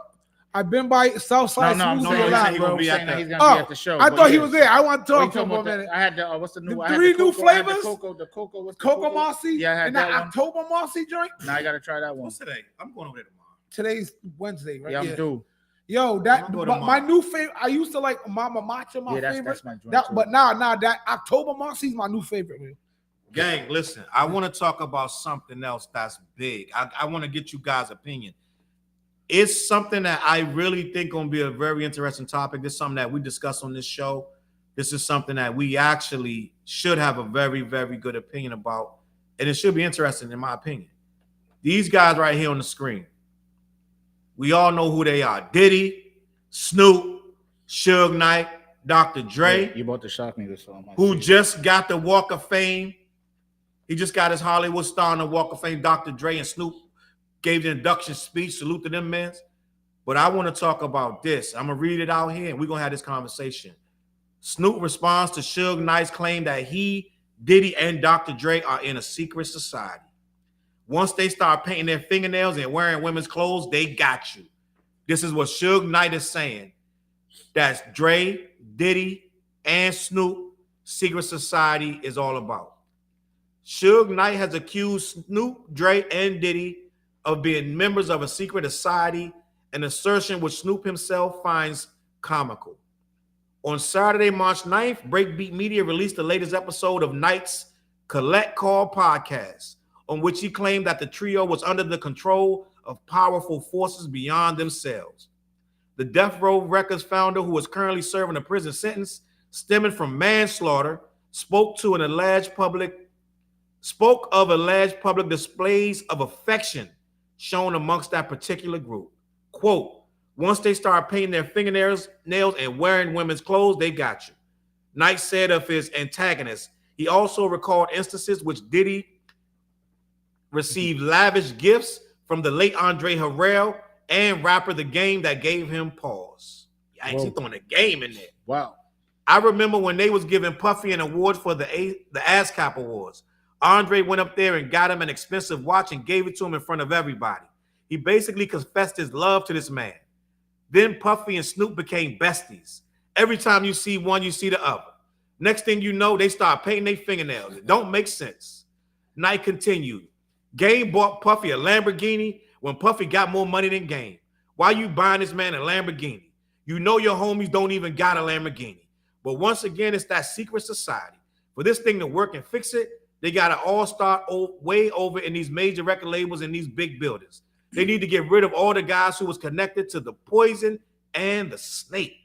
I've been by Southside No, Smoothie no, a he lot, said he bro. gonna be at Saying that the- he's gonna be at the show. I but thought he yeah. was there. I want to What talk you to him talking for a about? minute. I had the what's the new? The I had three the new cocoa, I had flavors? The cocoa. What's the Cocoa Mossy. Yeah, I had and that that one. October Mossy joint. Now I gotta try that one. What's today? I'm going over there tomorrow. Today's Wednesday, right? Yeah, I'm due. Yo, I'm that gonna go but my tomorrow. new favorite. I used to like Mama Matcha, my Yeah, favorite. that's my joint. That, too. but now that October Mossy's my new favorite. Man. Gang, listen, I want to talk about something else that's big. I want to get you guys' opinion. It's something that I really think gonna be a very interesting topic. This is something that we discuss on this show. This is something that we actually should have a very, very good opinion about, and it should be interesting, in my opinion. These guys right here on the screen, we all know who they are: Diddy, Snoop, Suge Knight, Dr. Dre. Yeah, you about to shock me this song. Who just got the Walk of Fame. He just got his Hollywood star on the Walk of Fame. Dr. Dre and Snoop gave the induction speech. Salute to them men. But I want to talk about this. I'm going to read it out here, and we're going to have this conversation. Snoop responds to Suge Knight's claim that he, Diddy, and Dr. Dre are in a secret society. Once they start painting their fingernails and wearing women's clothes, they got you. This is what Suge Knight is saying. That's Dre, Diddy, and Snoop secret society is all about. Suge Knight has accused Snoop, Dre, and Diddy of being members of a secret society, an assertion which Snoop himself finds comical. On Saturday, March 9th, Breakbeat Media released the latest episode of Knight's Collect Call podcast, on which he claimed that the trio was under the control of powerful forces beyond themselves. The Death Row Records founder, who is currently serving a prison sentence stemming from manslaughter, spoke of alleged public displays of affection shown amongst that particular group. Quote, once they start painting their fingernails and wearing women's clothes, they got you. Knight said of his antagonists. He also recalled instances which Diddy received lavish gifts from the late Andre Harrell and rapper The Game that gave him pause. Yikes, he throwing a game in there. Wow. I remember when they was giving Puffy an award for the ASCAP Awards. Andre went up there and got him an expensive watch and gave it to him in front of everybody. He basically confessed his love to this man. Then Puffy and Snoop became besties. Every time you see one, you see the other. Next thing you know, they start painting their fingernails. It don't make sense. Knight continued. Game bought Puffy a Lamborghini when Puffy got more money than Game. Why you buying this man a Lamborghini? You know your homies don't even got a Lamborghini. But once again, it's that secret society. For this thing to work and fix it, they got to all start way over in these major record labels and these big buildings. They need to get rid of all the guys who was connected to the Poison and the Snake.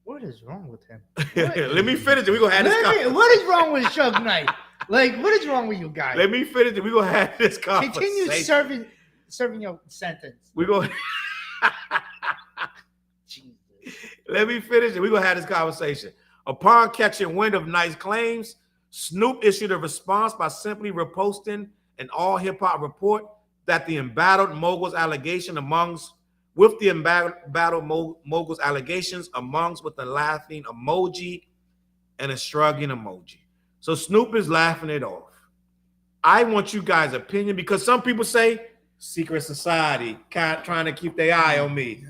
What is wrong with him? Let me finish it. We're going to have this conversation. What is wrong with Suge Knight? Like, what is wrong with you guys? Let me finish it. We're going to have this conversation. Continue serving your sentence. We're going Let me finish it. We're going to have this conversation. Upon catching wind of Knight's claims, Snoop issued a response by simply reposting an all hip-hop report that the embattled mogul's allegation amongst with the embattled mogul's allegations amongst with a laughing emoji and a shrugging emoji. So Snoop is laughing it off. I want you guys' opinion because some people say secret society trying to keep their eye on me.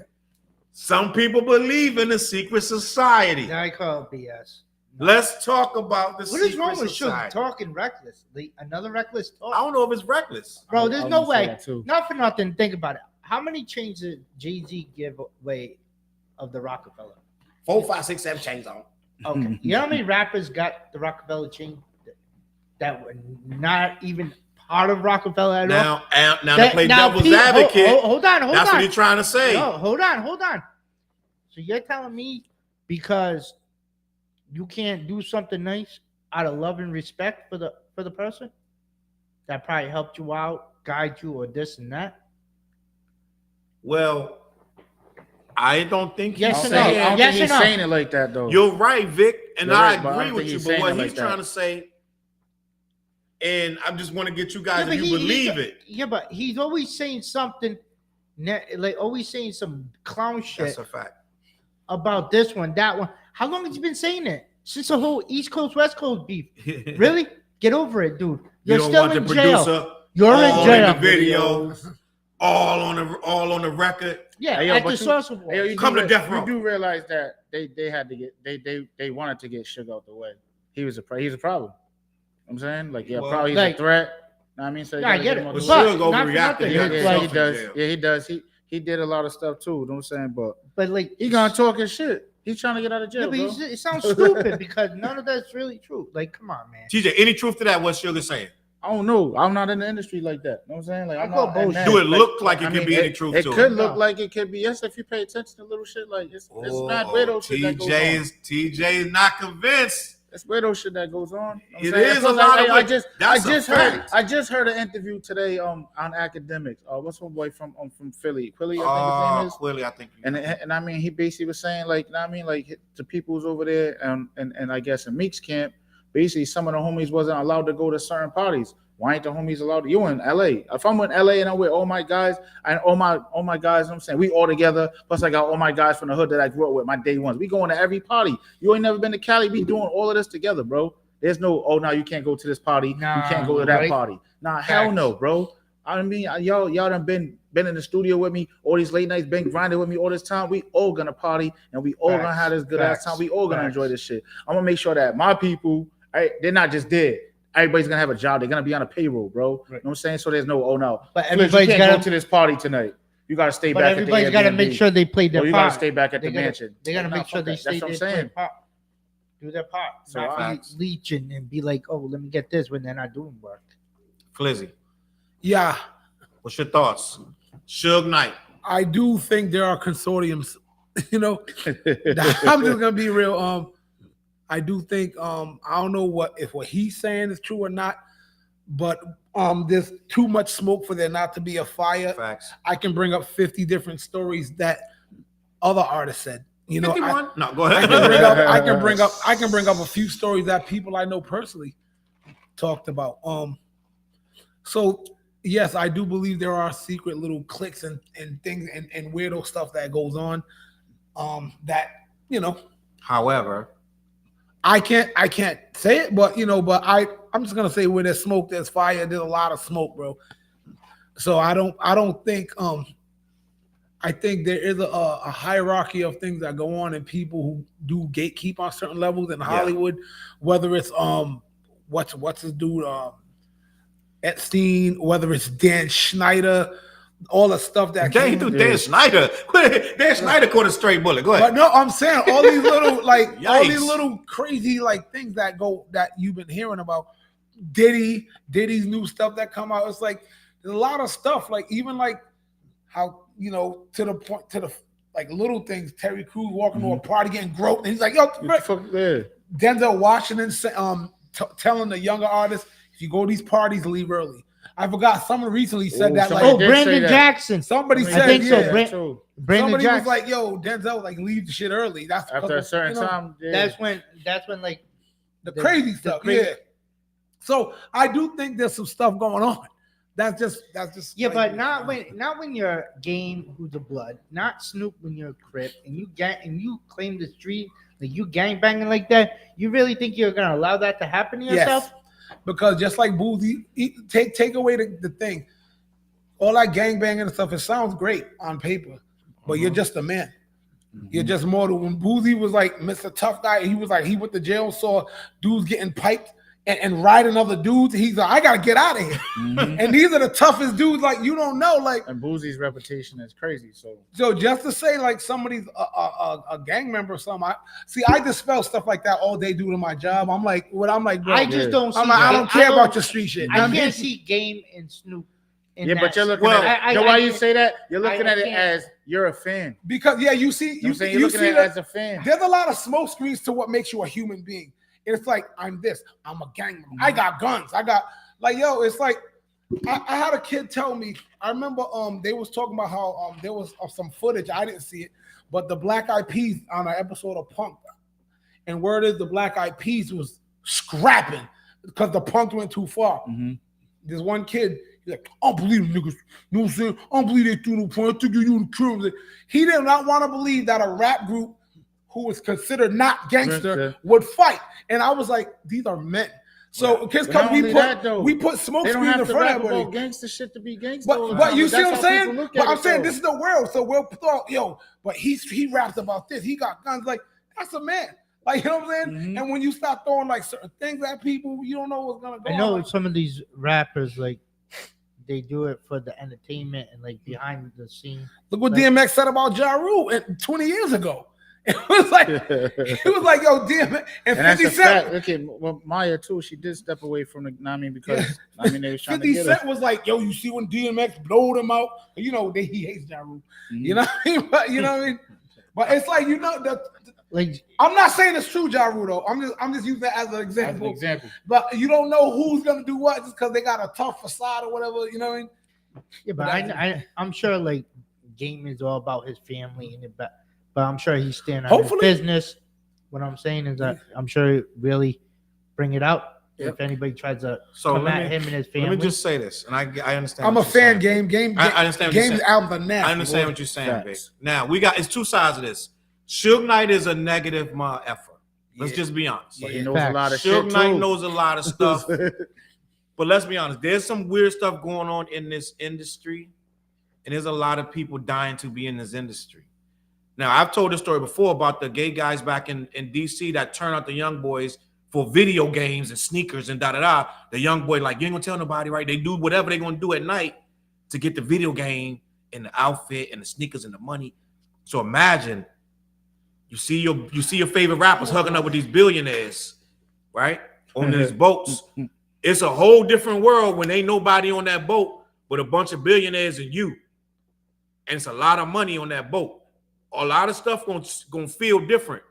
Some people believe in the secret society. Yeah, I call it BS. Let's talk about the What secret is wrong with society. Suge talking reckless? Another reckless talk? I don't know if it's reckless. Bro, there's no way. Too. Not for nothing. Think about it. How many chains did Jay-Z give away of the Rockefeller? 4, 5, 6, 7 chains on. Okay. You know how many rappers got the Rockefeller chain that were not even part of Rockefeller at all? Now to play devil's advocate. Hold on. That's what you're trying to say. No, hold on. So you're telling me because you can't do something nice out of love and respect for the person that probably helped you out, guide you, or this and that? Well, I don't think Yes he's or no? saying. I don't Yes think he's or no? saying it like that though. You're right, Vic, and You're I right, but I agree don't with think you. he's But saying what it like he's that. trying to say, and I just want to get you guys Yeah, if but you believe it. Yeah, but he's always saying something, like always saying some clown shit That's a fact. about this one, that one. How long has he been saying it? Since the whole East Coast, West Coast beef. Really? Get over it, dude. You You're don't still want in the jail. producer You're in all jail. in the video, all on the record. Yeah, Hey, yo, at but the source of Hey, yo, you Come do to death row. You do realize that they had to get they wanted to get Suge out the way. He's a problem. You know what I'm saying? Like, yeah, Well, probably he's like- a threat. Know what I mean? So you Yeah, I gotta get him it. out But the But way. Suge not for overreacted. nothing. He got It's Yeah, himself he in does. jail. Yeah, he does. He did a lot of stuff too. You know what I'm saying? But like he gonna talk his shit. He's trying to get out of Yeah, jail, but bro. it sounds stupid because none of that's really true. Like, come on, man. TJ, any truth to that? What Sugar's saying? I don't know. I'm not in the industry like that. You know what I'm saying? Like, I I'm call not in bullshit. that. Do it look like it I could mean, be any truth it to could it? look No. like it could be. Yes, if you pay attention to little shit like it's not weirdo shit that goes on. TJ is not convinced. It's weirdo shit that goes on. It You know what I'm saying? is a Plus, lot of I weird- just that's a fact. I just heard an interview today on academics. What's my boy from Philly? Quilly, I think his name is. Clearly, I think. And I mean, he basically was saying like, I mean, like the people who's over there and I guess in Meek's camp, basically some of the homies wasn't allowed to go to certain parties. Why ain't the homies allowed? You in LA? If I'm in LA and I'm with all my guys and all my guys, you know what I'm saying, we all together. Plus I got all my guys from the hood that I grew up with, my day ones. We going to every party. You ain't never been to Cali. We doing all of this together, bro. There's no, oh, now you can't go to this party. Nah, you can't go to that right? party. Nah, hell Facts. no, bro. I mean, y'all done been in the studio with me all these late nights, been grinding with me all this time. We all gonna party and we all gonna Facts. have this good ass Facts. time. We all gonna Facts. enjoy this shit. I'm gonna make sure that my people, they're not just dead. Everybody's gonna have a job. They're gonna be on a payroll, bro. You know what I'm saying? So there's no, oh no. But Flips, you everybody's can't got go to this party tonight. You gotta stay But back at the everybody's got to Airbnb. make sure they play Or their you part. gotta stay back at the They gotta- mansion. They got to Nah, make sure fuck they that. stay That's what I'm there, saying. do their part. So Not I- be leeching and be like, oh, let me get this when they're not doing work. Flizzy, Yeah, what's your thoughts? Suge Knight. I do think there are consortiums. You know, I'm just gonna be real. I do think I don't know if what he's saying is true or not, but there's too much smoke for there not to be a fire. Facts. I can bring up 50 different stories that other artists said. You know, 51? No, go I ahead. can bring up a few stories that people I know personally talked about. So yes, I do believe there are secret little cliques and things and weirdo stuff that goes on. That, you know, However, I can't say it, but you know, but I'm just gonna say where there's smoke, there's fire. There's a lot of smoke, bro. So I don't think I think there is a hierarchy of things that go on and people who do gatekeep on certain levels in Hollywood, whether it's what's his dude Epstein, whether it's Dan Schneider, all the stuff that Dan, came. through Dan Snyder. Dan Snyder caught a straight bullet. Go ahead. But no, I'm saying all these little like all these Yikes. little crazy like things that you've been hearing about. Diddy's new stuff that come out. It's like there's a lot of stuff. Like even like how to the point to the like little things. Terry Crews walking to a party getting groped, and he's like, "Yo, Denzel Washington telling the younger artists, if you go to these parties, leave early." I forgot someone recently said that. Like, Brandon Jackson. Somebody said, I think so. Brandon somebody Jackson was like, "Yo, Denzel, like leave the shit early." That's after a certain time. Yeah. That's when like the crazy stuff. Yeah. So I do think there's some stuff going on. That's just yeah, like, but not when you're Game Who's the Blood, not Snoop when you're a Crip and you claim the street, like you gang banging like that. You really think you're gonna allow that to happen to yourself? Yes. Because just like Boozy, take away the thing, all that gang banging and stuff. It sounds great on paper, but you're just a man. You're just mortal. When Boozy was like Mr. Tough Guy, he was like he went to jail, saw dudes getting piped and riding other dudes. He's like, I gotta get out of here. And these are the toughest dudes. Like you don't know, like. And Boozy's reputation is crazy. So just to say like somebody's a gang member or something. I dispel stuff like that all day due to my job. I'm like, bro, I just don't. I don't care about your street shit. I can't see Game and Snoop. But you're looking at it. Why you say that? You're looking at it as you're a fan. Because you see, you're looking at it as a fan. There's a lot of smoke screens to what makes you a human being. It's like I'm this. I'm a gang member. I got guns. I got like it's like I had a kid tell me. I remember they was talking about how there was some footage. I didn't see it, but the Black Eyed Peas on an episode of Punk, and word is the Black Eyed Peas was scrapping because the Punk went too far. This one kid. He's like, I don't believe them niggas. You know what I'm saying? I don't believe they threw no point. I think you the criminals. He did not want to believe that a rap group who was considered not gangster would fight. And I was like, these are men. So because we put smoke screens in front of everybody. Gangster shit to be gangster. But you see what I'm saying? But I'm saying this is the world. So we'll thought, but he raps about this. He got guns. Like, that's a man. Like, you know what I'm saying? And when you start throwing like certain things at people, you don't know what's gonna go on. I know some of these rappers like they do it for the entertainment and like behind the scene. Look what DMX said about Ja Rule 20 years ago. It was like, yo, DMX and 50 Cent. Okay, well, Maya too. She did step away from the. Because they was trying 50 to get Cent her. was like, yo, you see when DMX blowed him out. He hates Ja Rule. You know what I mean? But, you know what I mean? But it's like like I'm not saying it's true, Ja Rule, though. I'm just using that as an example. But you don't know who's gonna do what just because they got a tough facade or whatever. You know what I mean? Yeah, but I'm sure like Game is all about his family and but I'm sure he's standing on his business. What I'm saying is that I'm sure he really bring it out if anybody tries to come at him and his family. Let me just say this, and I understand. I'm a fan. Game. I understand. Game's albums are nasty. I understand what you're saying, Vic. Now it's two sides of this. Suge Knight is a negative effort. Let's just be honest. But he knows a lot of shit. Suge Knight knows a lot of stuff. But let's be honest. There's some weird stuff going on in this industry, and there's a lot of people dying to be in this industry. Now, I've told this story before about the gay guys back in DC that turn out the young boys for video games and sneakers and da-da-da. The young boy, like, you ain't gonna tell nobody, right? They do whatever they're gonna do at night to get the video game and the outfit and the sneakers and the money. So imagine you see your favorite rappers hugging up with these billionaires, right? On these boats. It's a whole different world when ain't nobody on that boat but a bunch of billionaires and you. And it's a lot of money on that boat. A lot of stuff gonna feel different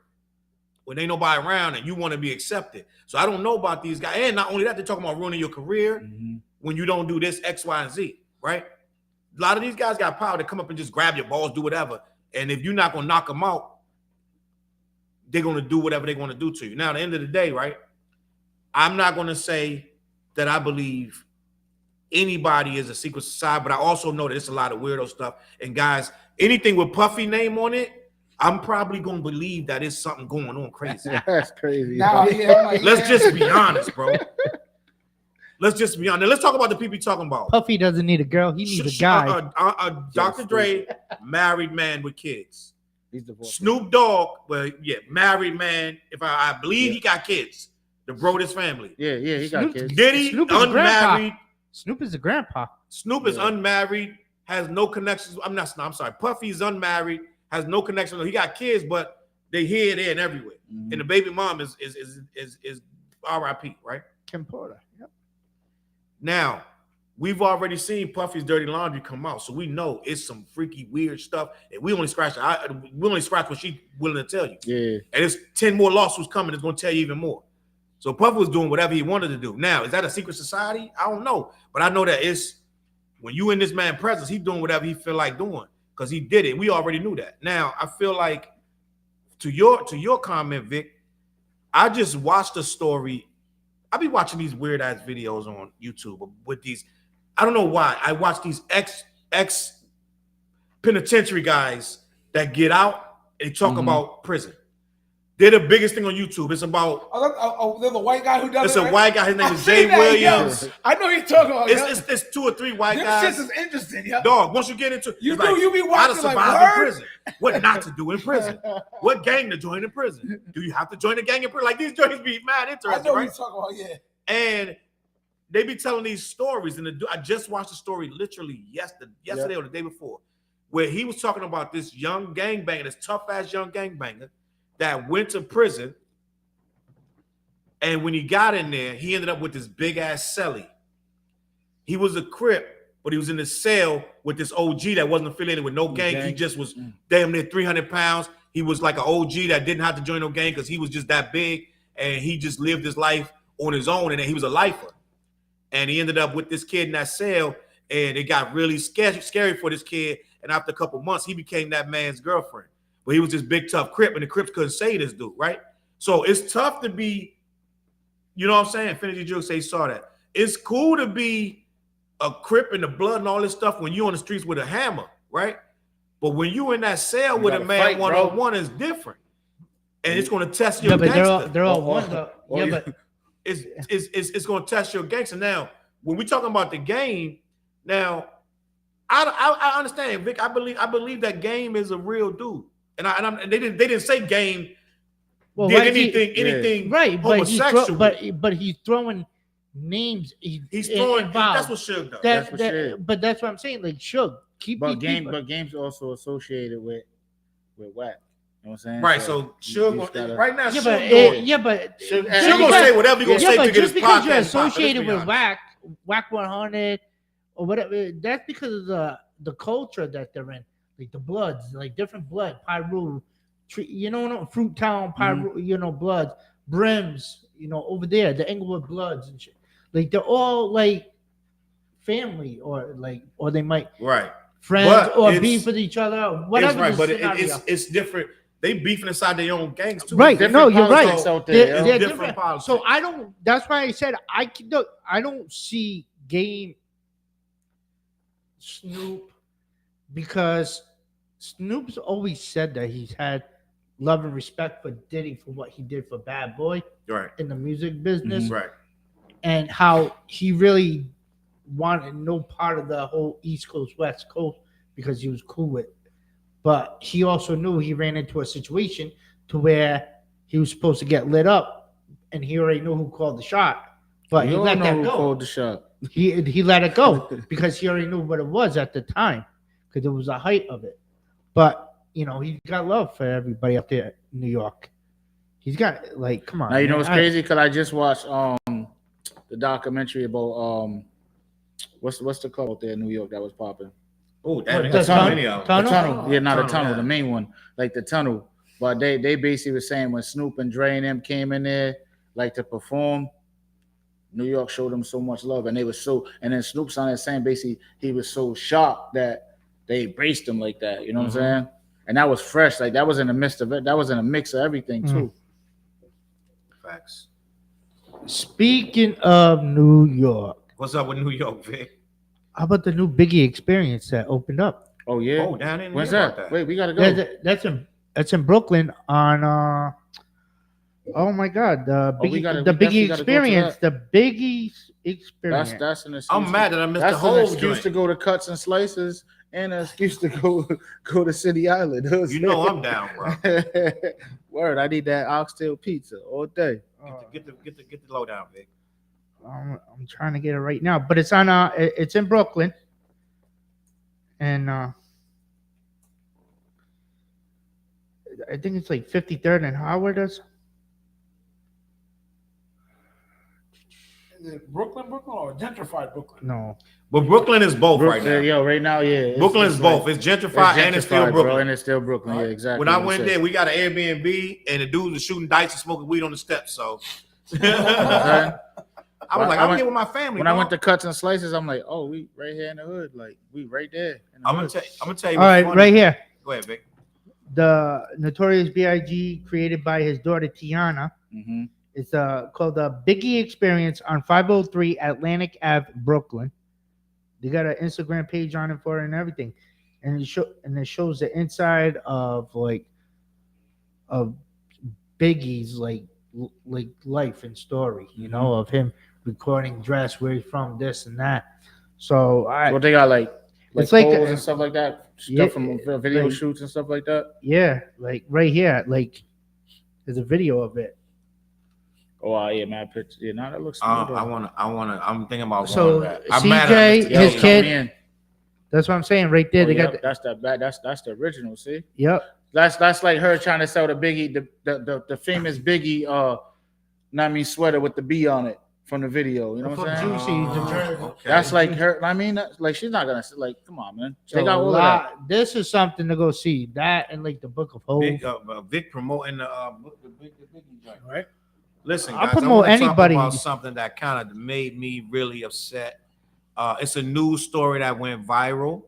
when ain't nobody around and you want to be accepted. So I don't know about these guys. And not only that, they're talking about ruining your career when you don't do this X, Y, and Z, right? A lot of these guys got power to come up and just grab your balls, do whatever. And if you're not gonna knock them out, they're gonna do whatever they're gonna do to you. Now, at the end of the day, right? I'm not gonna say that I believe anybody is a secret society, but I also know that it's a lot of weirdo stuff. And guys, anything with Puffy name on it, I'm probably gonna believe that it's something going on crazy. That's crazy. Let's just be honest, bro. Let's just be honest. Now, let's talk about the people you're talking about. Puffy doesn't need a girl; he needs a guy. Dr. Dre, married man with kids. He's divorced. Snoop Dogg, married man. If I believe he got kids to grow this family. Yeah, he got kids. Diddy, unmarried. Snoop is a grandpa. Snoop is unmarried, has no connections. I'm sorry. Puffy's unmarried, has no connection. He got kids, but they here, there, and everywhere. And the baby mom is R.I.P. Right? Kim Porter. Yep. Now, we've already seen Puffy's dirty laundry come out, so we know it's some freaky, weird stuff. And we only scratch what she's willing to tell you. Yeah. And there's 10 more lawsuits coming that's going to tell you even more. So Puffy was doing whatever he wanted to do. Now, is that a secret society? I don't know. But I know that it's when you in this man's presence, he's doing whatever he feel like doing because he did it. We already knew that. Now, I feel like to your comment, Vic, I just watched a story. I be watching these weird ass videos on YouTube with these. I don't know why. I watch these ex penitentiary guys that get out and talk about prison. They're the biggest thing on YouTube. It's about there's a white guy who does it's it. a right? white guy. His name I is seen Jay that, Williams. yo. I know he's talking about. It's 2 or 3 white Them guys. shits is interesting, yeah. Dog, once you get into You it's do, you be how to watching like, survive word? in prison, what not to do in prison, what gang to join in prison. Do you have to join a gang in prison? Like these joints be mad I interesting, know what right? he's talking about, yeah. And they be telling these stories, and I just watched a story literally yesterday or the day before, where he was talking about this young gangbanger, this tough ass young gangbanger that went to prison. And when he got in there, he ended up with this big ass celly. He was a Crip, but he was in the cell with this OG that wasn't affiliated with no gang. He just was damn near 300 pounds. He was like an OG that didn't have to join no gang because he was just that big, and he just lived his life on his own, and then he was a lifer. And he ended up with this kid in that cell, and it got really scary for this kid. And after a couple months, he became that man's girlfriend. But he was this big, tough Crip, and the Crips couldn't say this dude, right? So it's tough to be, you know what I'm saying? Infinity Juke say he saw that. It's cool to be a Crip in the blood and all this stuff when you're on the streets with a hammer, right? But when you in that cell with a man one-on-one is different. And it's going to test your gangster. They're all one though. Yeah, but it's going to test your gangster. Now, when we talking about the game, now I understand, Vic. I believe that Game is a real dude, and they didn't say Game did anything right, homosexual. But he's throwing names. He's throwing. That's what Suge does. That's what Suge. But that's what I'm saying. Like Suge, but Game's also associated with Whack. You know what I'm saying? Right. So Suge right now. But Suge gonna say whatever he gonna say to get his just because you're podcast associated with Whack 100 or whatever, that's because of the culture that they're in, like the Bloods, like different blood, Pyru, Fruit Town, Pyru, Bloods, Brims, over there, the Englewood Bloods and shit. Like they're all like family, or they might friends but or beef with each other, or whatever. It's right, but it's different. They beefing inside their own gangs too. Right? No, you're right. Out there, they're different politics. So I don't. That's why I said I don't see Game Snoop, because Snoop's always said that he's had love and respect for Diddy for what he did for Bad Boy in the music business, and how he really wanted no part of the whole East Coast, West Coast, because he was cool with it. But he also knew he ran into a situation to where he was supposed to get lit up, and he already knew who called the shot. But he let that go. Called the shot. He let it go because he already knew what it was at the time, because it was the height of it. But he's got love for everybody up there in New York. He's got come on. Now what's crazy? Because I just watched the documentary about what's the club out there in New York that was popping. Oh, damn! The tunnel. Yeah, not tunnel, the tunnel, the main one, like the tunnel. But they basically were saying when Snoop and Dre and them came in there, to perform, New York showed them so much love, and they were and then Snoop sounded saying basically he was so shocked that they embraced him like that. You know what I'm saying? And that was fresh. Like that was in the midst of it. That was in a mix of everything too. Facts. Speaking of New York, what's up with New York, Vic? How about the new Biggie experience that opened up? Oh yeah. Oh, down in. Where's that? Wait, we gotta go. That's in Brooklyn on. Oh my God, the Biggie experience, the Biggie experience. That's an excuse. I'm mad that I missed the whole That's an excuse to go to Cuts and Slices, and an excuse to go to City Island. I'm down, bro. Word, I need that oxtail pizza all day. Get the lowdown, Vic. I'm trying to get it right now, but it's on. It's in Brooklyn, and I think it's like 53rd and Howard. Is it Brooklyn or gentrified Brooklyn? No, But Brooklyn is both right now. Yo, right now, yeah. Brooklyn is both. It's gentrified and it's still Brooklyn. Bro, and it's still Brooklyn. Yeah, exactly. When I went there, we got an Airbnb, and the dudes were shooting dice and smoking weed on the steps. So I was like, I'm here with my family. When I went to Cuts and Slices, I'm like, oh, we right here in the hood. Like, we right there. I'm gonna tell you. all right, right here. Go ahead, Vic. The Notorious B.I.G. created by his daughter Tiana. Mm-hmm. It's called the Biggie Experience on 503 Atlantic Ave, Brooklyn. They got an Instagram page on it for it and everything, and it shows the inside of Biggie's like life and story, you know, of him recording Dress, where he's from, this and that. So they got like it's polls and stuff like that, yeah, stuff from video shoots and stuff like that. Yeah, like right here, like there's a video of it. Oh yeah, man, picture. Yeah, now that looks. I'm thinking about so going back. CJ, his kid. In. That's what I'm saying right there. They got that's the original. See. Yep. That's like her trying to sell the Biggie, the famous Biggie, sweater with the B on it from the video. You know what I'm saying? Okay. That's like her. I mean, like she's not gonna come on, man. They got all of that. This is something to go see. That and like the Book of Hope. Vic promoting the Biggie joint, right? Listen, I'll guys, promote I want to anybody. talk about something that kind of made me really upset. It's a news story that went viral,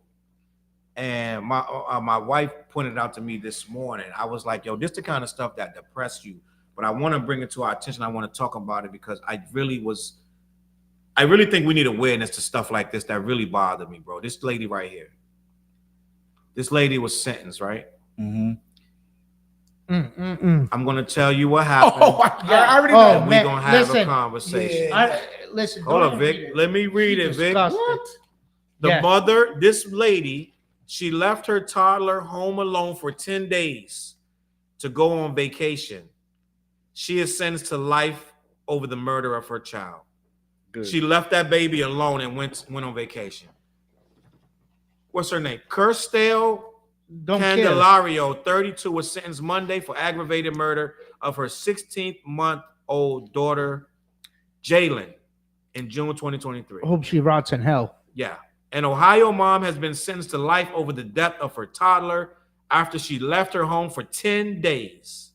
and my wife pointed it out to me this morning. I was like, "Yo, this the kind of stuff that depressed you," but I want to bring it to our attention. I want to talk about it because I really think we need awareness to stuff like this that really bothered me, bro. This lady right here. This lady was sentenced, right? Mm-hmm. I'm gonna tell you what happened. I already know. We're gonna have a conversation. Yeah. Listen, Hold on, Vic. Let me read it, Vic. What? The mother, this lady, she left her toddler home alone for 10 days to go on vacation. She is sentenced to life over the murder of her child. Good. She left that baby alone and went on vacation. What's her name? Kirstale Candelario, 32, was sentenced Monday for aggravated murder of her 16-month-old daughter, Jalen, in June 2023. I hope she rots in hell. Yeah. An Ohio mom has been sentenced to life over the death of her toddler after she left her home for 10 days.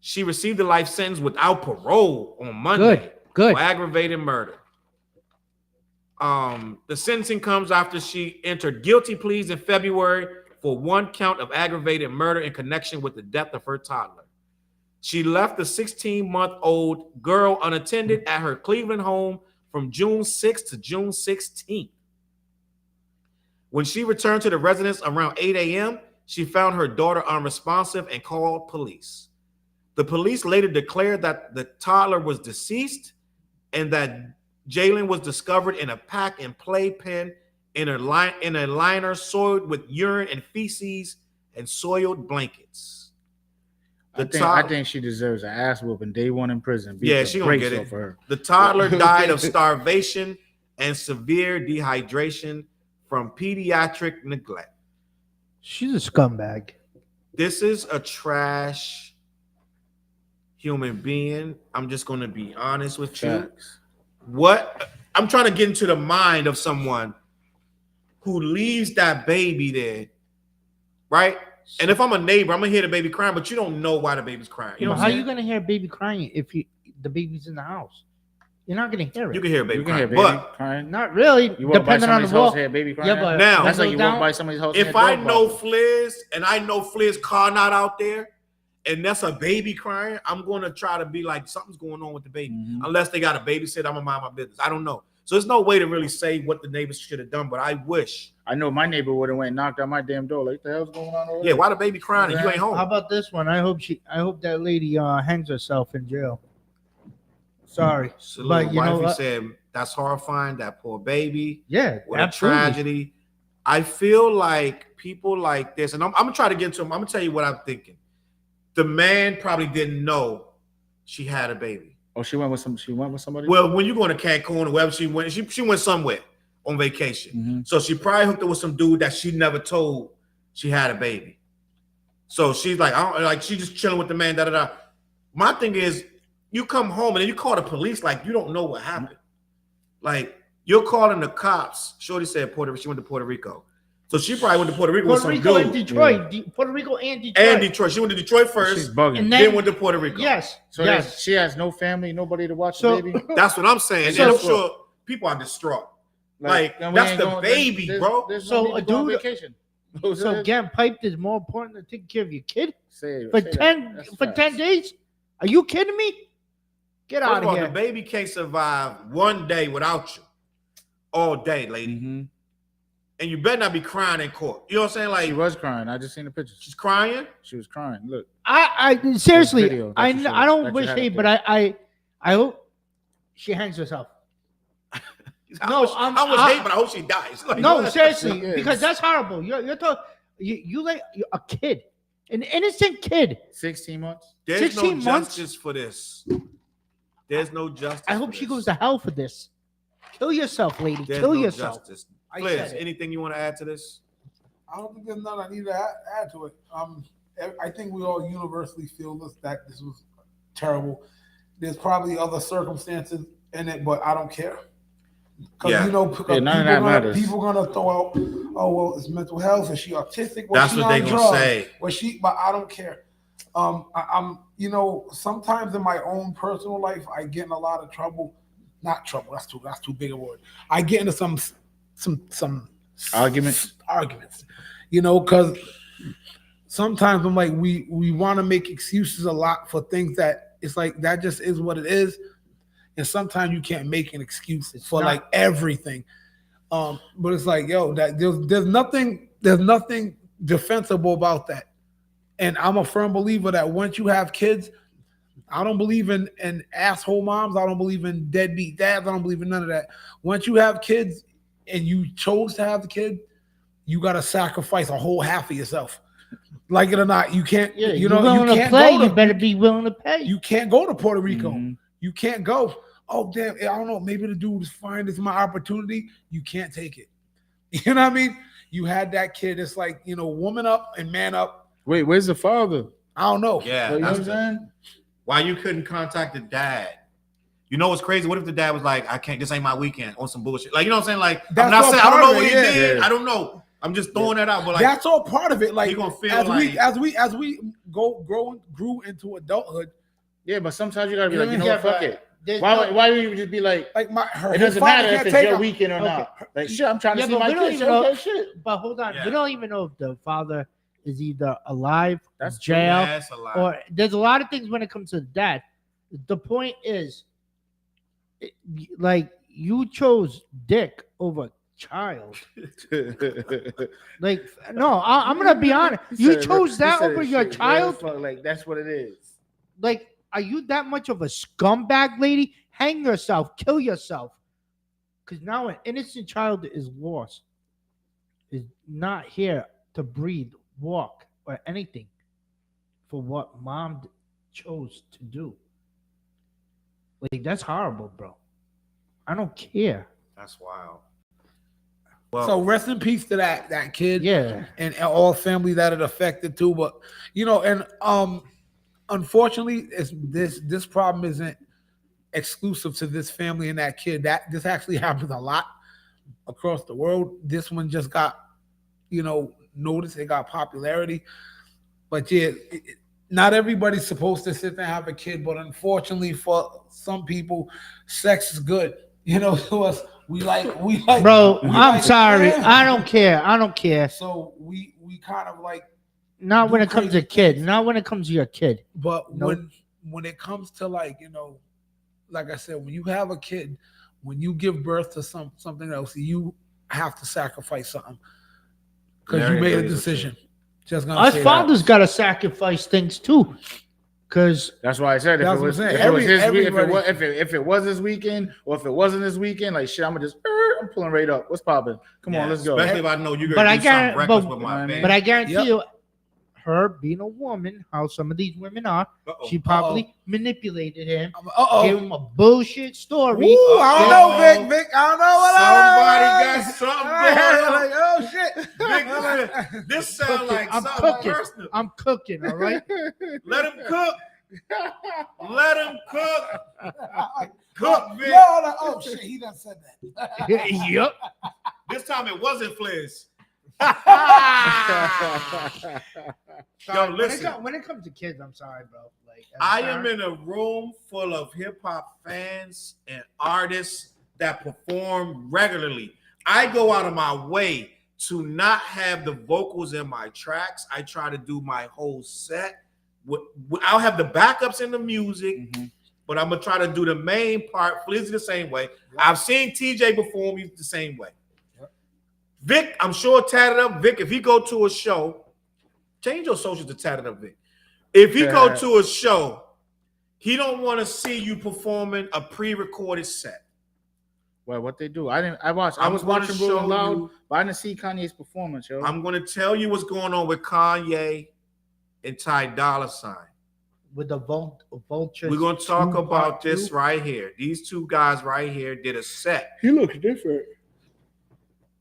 She received a life sentence without parole on Monday Good. for aggravated murder. The sentencing comes after she entered guilty pleas in February for one count of aggravated murder in connection with the death of her toddler. She left the 16-month-old girl unattended at her Cleveland home from June 6th to June 16th. When she returned to the residence around 8 a.m., she found her daughter unresponsive and called police. The police later declared that the toddler was deceased and that Jalen was discovered in a pack and play pen in a liner soiled with urine and feces and soiled blankets. I think she deserves an ass whooping day one in prison. Yeah, she gonna get it. For her. The toddler died of starvation and severe dehydration from pediatric neglect. She's a scumbag. This is a trash human being. I'm just gonna be honest with you. What I'm trying to get into the mind of someone who leaves that baby there, right? And if I'm a neighbor, I'm gonna hear the baby crying, but you don't know why the baby's crying. You know how are you gonna hear a baby crying if the baby's in the house? You're not gonna hear it. You can hear a baby crying. Not really. You walk by Depending on the somebody's wall. house, hear a baby crying. Yeah, but now that's like you walk by somebody's house. If I know Fliz and I know Fliz car not out there, and that's a baby crying, I'm going to try to be like, something's going on with the baby. Mm-hmm. Unless they got a babysitter, I'm going to mind my business. I don't know. So there's no way to really say what the neighbors should have done, but I wish. I know my neighbor would have went and knocked on my damn door. Like, what the hell's going on over there? Yeah, why the baby crying and you ain't home? How about this one? I hope that lady hangs herself in jail. Sorry. So but you know wifey what? said, that's horrifying, that poor baby. Yeah, what absolutely. a tragedy. I feel like people like this, and I'm going to try to get into them. I'm going to tell you what I'm thinking. The man probably didn't know she had a baby. Oh, she went with somebody? Well, when you go to Cancun or wherever she went somewhere. on vacation. Mm-hmm. So she probably hooked up with some dude that she never told she had a baby. So she's like, I don't like, she just chilling with the man, da da da. My thing is, you come home and then you call the police like you don't know what happened. Like you're calling the cops. Shorty said she went to Puerto Rico. So she probably went to Puerto Rico with some Rico dude. and Detroit. Puerto Rico and Detroit. And Detroit. She went to Detroit first. She's bugging. And then went to Puerto Rico. Yes. So she has no family, nobody to watch the baby. That's what I'm saying. So- and I'm sure people are distraught. Like that's the baby, bro. So no a need to go on dude- vacation. So getting piped is more important than taking care of your kid Say for that. 10 That's for facts. 10 days? Are you kidding me? Get First out of of all, here. the baby can't survive one day without you. All day, lady. Mm-hmm. And you better not be crying in court. You know what I'm saying? Like She was crying. I just seen the pictures. she's crying. She was crying. Look. I seriously, video that I you showed, I don't that wish you had hate, up but I hope she hangs herself. No, I was hate, but I hope she dies. Like, No, what? seriously, Yes. because that's horrible. You're talking, you like a kid, an innocent kid. 16 months. There's no 16 months? justice for this. There's no justice. I hope for she this. goes to hell for this. Kill yourself, lady. There's Kill no yourself. justice. I Liz, said it. anything you want to add to this? I don't think there's nothing I need to add to it. I think we all universally feel that this was terrible. There's probably other circumstances in it, but I don't care. Because Yeah. you know, none of that matters. people gonna throw out, oh well, it's mental health. Is she autistic? Was That's she what they on gonna drugs? say. Was she? But I don't care. I'm you know, sometimes in my own personal life, I get in a lot of trouble. Not trouble. That's too big a word. I get into some Arguments. You know, because sometimes I'm like, we want to make excuses a lot for things that it's like that just is what it is. And sometimes you can't make an excuse for like everything. But it's like, yo, that there's nothing defensible about that. And I'm a firm believer that once you have kids, I don't believe in asshole moms. I don't believe in deadbeat dads. I don't believe in none of that. Once you have kids and you chose to have the kid, you got to sacrifice a whole half of yourself. Like it or not, you can't. Yeah, you know, willing you to can't play. go to, You better be willing to pay. you can't go to Puerto Rico. Mhm. You can't go. Oh damn! I don't know. Maybe the dude is fine. This is my opportunity. You can't take it. You know what I mean? You had that kid. It's like, you know, woman up and man up. Wait, where's the father? I don't know. Yeah, You know what that's I'm saying? why you couldn't contact the dad. You know what's crazy? What if the dad was like, I can't, this ain't my weekend on some bullshit. Like, you know what I'm saying? Like, That's I'm not all saying I don't part know of what it, he yeah. did. Yeah. I don't know. I'm just throwing that out. But like, That's all part of it. Like he gonna feel as like we grew into adulthood. Yeah, but sometimes you gotta be You like, you know Yeah, what, fuck but it. there's Why no- would you just be like, Like it doesn't matter if it's your weekend or not. Like, shit, I'm trying to Yeah, see but my we don't kids. even know- Okay, shit. But hold on, Yeah. we don't even know if the father is either alive, That's jail, yeah, that's a lot. or there's a lot of things when it comes to the dad. The point is, like, you chose dick over child. Like, no, I'm gonna be honest. You chose that over your child. Like, that's what it is. Like, are you that much of a scumbag, lady? Hang yourself, kill yourself. Because now an innocent child is lost, is not here to breathe, walk, or anything for what mom chose to do. Like, that's horrible, bro. I don't care. That's wild. Well, So rest in peace to that kid. Yeah. And all family that it affected too. But you know, and unfortunately, this problem isn't exclusive to this family and that kid. That this actually happens a lot across the world. This one just got, you know, noticed. It got popularity. But yeah, not everybody's supposed to sit there and have a kid. But unfortunately, for some people, sex is good. You know, to us, we like. Bro, we I'm like sorry. family. I don't care. So we kind of like. Not when do it comes to crazy kid. things. Not when it comes to your kid. But Nope. when it comes to, like, you know, like I said, when you have a kid, when you give birth to something else, you have to sacrifice something because Very you made a crazy. decision. Just gonna Us say fathers got to sacrifice things too. Because That's why I said if That's it what was I'm saying. if it was his Everybody- if it was this weekend or if it wasn't this weekend, like shit, I'm gonna just I'm pulling right up. What's popping? Come yeah, on, let's go. especially if I know you're But gonna I do something guarantee- reckless but- with my baby. but I guarantee Yep. you, her being a woman, how some of these women are, Uh-oh. she probably manipulated him, gave Uh-oh. him a bullshit story. Ooh, I don't know, Vic. I don't know what Somebody got something going on. Like, oh shit. Vic, this sounds like I'm something cooking. personal. I'm cooking, all right? Let him cook. Let him cook. Cook, Vic. Oh shit, he done said that. Yep. This time it wasn't Fliz. Yo, Sorry, listen. when it comes to kids, I'm sorry, bro. Like, I am in a room full of hip hop fans and artists that perform regularly. I go out of my way to not have the vocals in my tracks. I try to do my whole set. I'll have the backups in the music, but I'm gonna try to do the main part. Flizzy the same way. I've seen TJ perform the same way. Vic, I'm sure Tatted Up Vic, if he go to a show, change your socials to Tatted Up Vic. If he go to a show, he don't want to see you performing a pre-recorded set. Well, what they do? I was I'm watching gonna Rolling show Loud, you- but I didn't see Kanye's performance, yo. I'm going to tell you what's going on with Kanye and Ty Dolla $ign. with the vulture. We're going to talk about this right here. These two guys right here did a set. He looks different.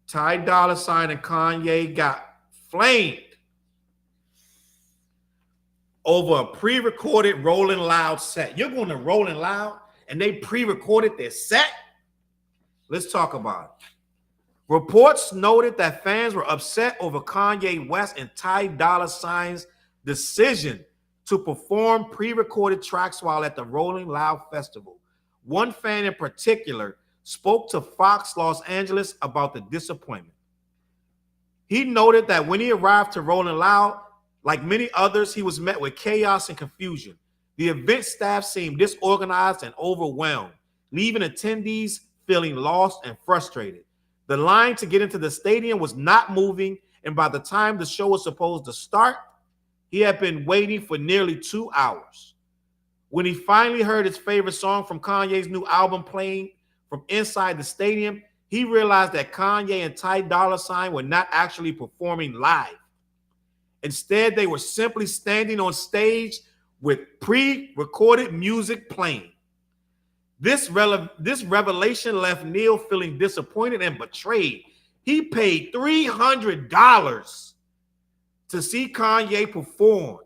Ty Dolla $ign and Kanye got flamed over a pre-recorded Rolling Loud set. You're going to Rolling Loud and they pre-recorded their set? Let's talk about it. Reports noted that fans were upset over Kanye West and Ty Dolla $ign's decision to perform pre-recorded tracks while at the Rolling Loud Festival. One fan in particular spoke to Fox Los Angeles about the disappointment. He noted that when he arrived to Rolling Loud, like many others, he was met with chaos and confusion. The event staff seemed disorganized and overwhelmed, leaving attendees feeling lost and frustrated. The line to get into the stadium was not moving, and by the time the show was supposed to start, he had been waiting for nearly 2 hours. When he finally heard his favorite song from Kanye's new album playing from inside the stadium, he realized that Kanye and Ty Dolla $ign were not actually performing live. Instead, they were simply standing on stage with pre-recorded music playing. This revelation left Neil feeling disappointed and betrayed. He paid $300 to see Kanye perform,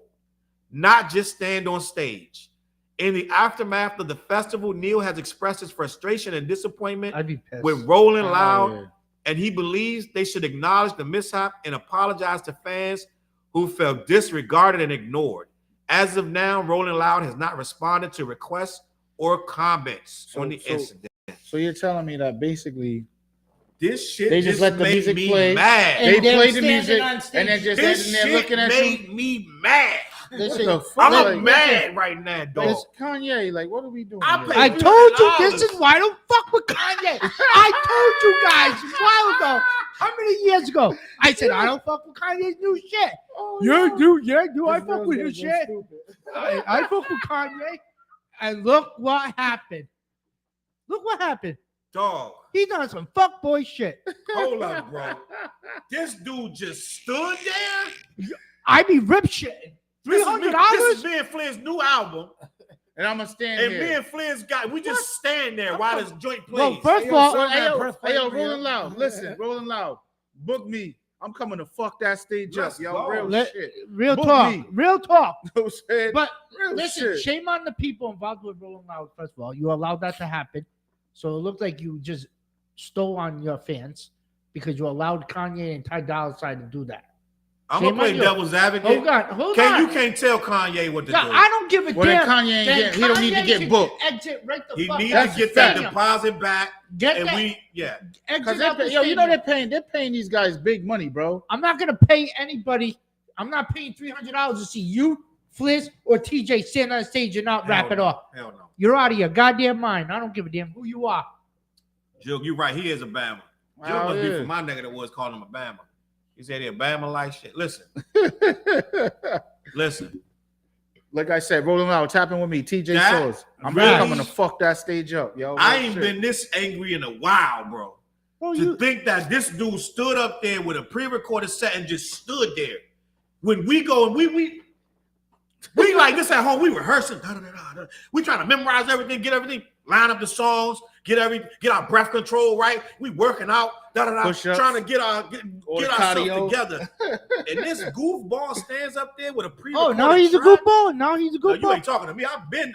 not just stand on stage. In the aftermath of the festival, Neil has expressed his frustration and disappointment I'd be pissed. with Rolling Loud, yeah. and he believes they should acknowledge the mishap and apologize to fans who felt disregarded and ignored. As of now, Rolling Loud has not responded to requests or comments on the incident. So you're telling me that basically This shit they just let the made music me play. mad. They And them play the standing music on and stage. then just This sitting there shit looking at made you. me mad. Listen, What the fuck? I'm Like, mad right now, dog. It's Kanye. Like, what are we doing? I here? paid I told you this $300. is why I don't fuck with Kanye. I told you guys a while ago. How many years ago? I said I don't fuck with Kanye's new shit. Oh, You do, yeah, do I This fuck girl's with gonna his go shit? stupid. I fuck with Kanye. And look what happened. Look what happened. Dog, He done some fuckboy shit. hold up, bro. This dude just stood there. I be rip shitting. This is $300? me and Flynn's new album. And I'm gonna stand And me here. and Flynn's got, we just stand there while this joint plays. Well, first Hey, of yo, all, son, Hey, yo, Birth hey, yo, party, Rolling Loud. Listen, Rolling Loud. Book me. I'm coming to fuck that stage Let's up, yo. go. Real Let- shit. real Book talk. me. Real talk. You know what I'm saying? But Real listen, shit. shame on the people involved with Rolling Loud. First of all, you allowed that to happen, so it looked like you just stole on your fans because you allowed Kanye and Ty Dolla $ign to do that. I'm shame gonna play on you. devil's advocate. Hold on. You can't tell Kanye what to No, do. I don't give a Well, then damn. Kanye ain't Then get, he don't need to Kanye get should booked. Exit right the He fuck needs out to the get that stadium. deposit back, Get and that. we, yeah. Exit Because out the yo, you know stadium. they're paying these guys big money, bro. I'm not gonna pay anybody. I'm not paying $300 to see you, Fliz, or TJ stand on stage and not wrap Hell it no. off. Hell no. You're out of your goddamn mind. I don't give a damn who you are. Jill, you're right. He is a Bama. Jill Oh, must be yeah. from my nigga that was calling him a Bama. He said he a Bama like shit. Listen, listen. Like I said, Rolling Loud, tapping with me, TJ That Soul's. I'm really- coming to fuck that stage up, yo. I Real ain't shit. been this angry in a while, bro. Bro, To you, think that this dude stood up there with a pre-recorded set and just stood there. when we go and we like this at home, we rehearsing. We trying to memorize everything, get everything, line up the songs, get our breath control right. We working out, trying to get ourselves together. And this goofball stands up there with a pre-recorded now he's track. a goofball. Now he's a goofball. You ain't talking to me. I've been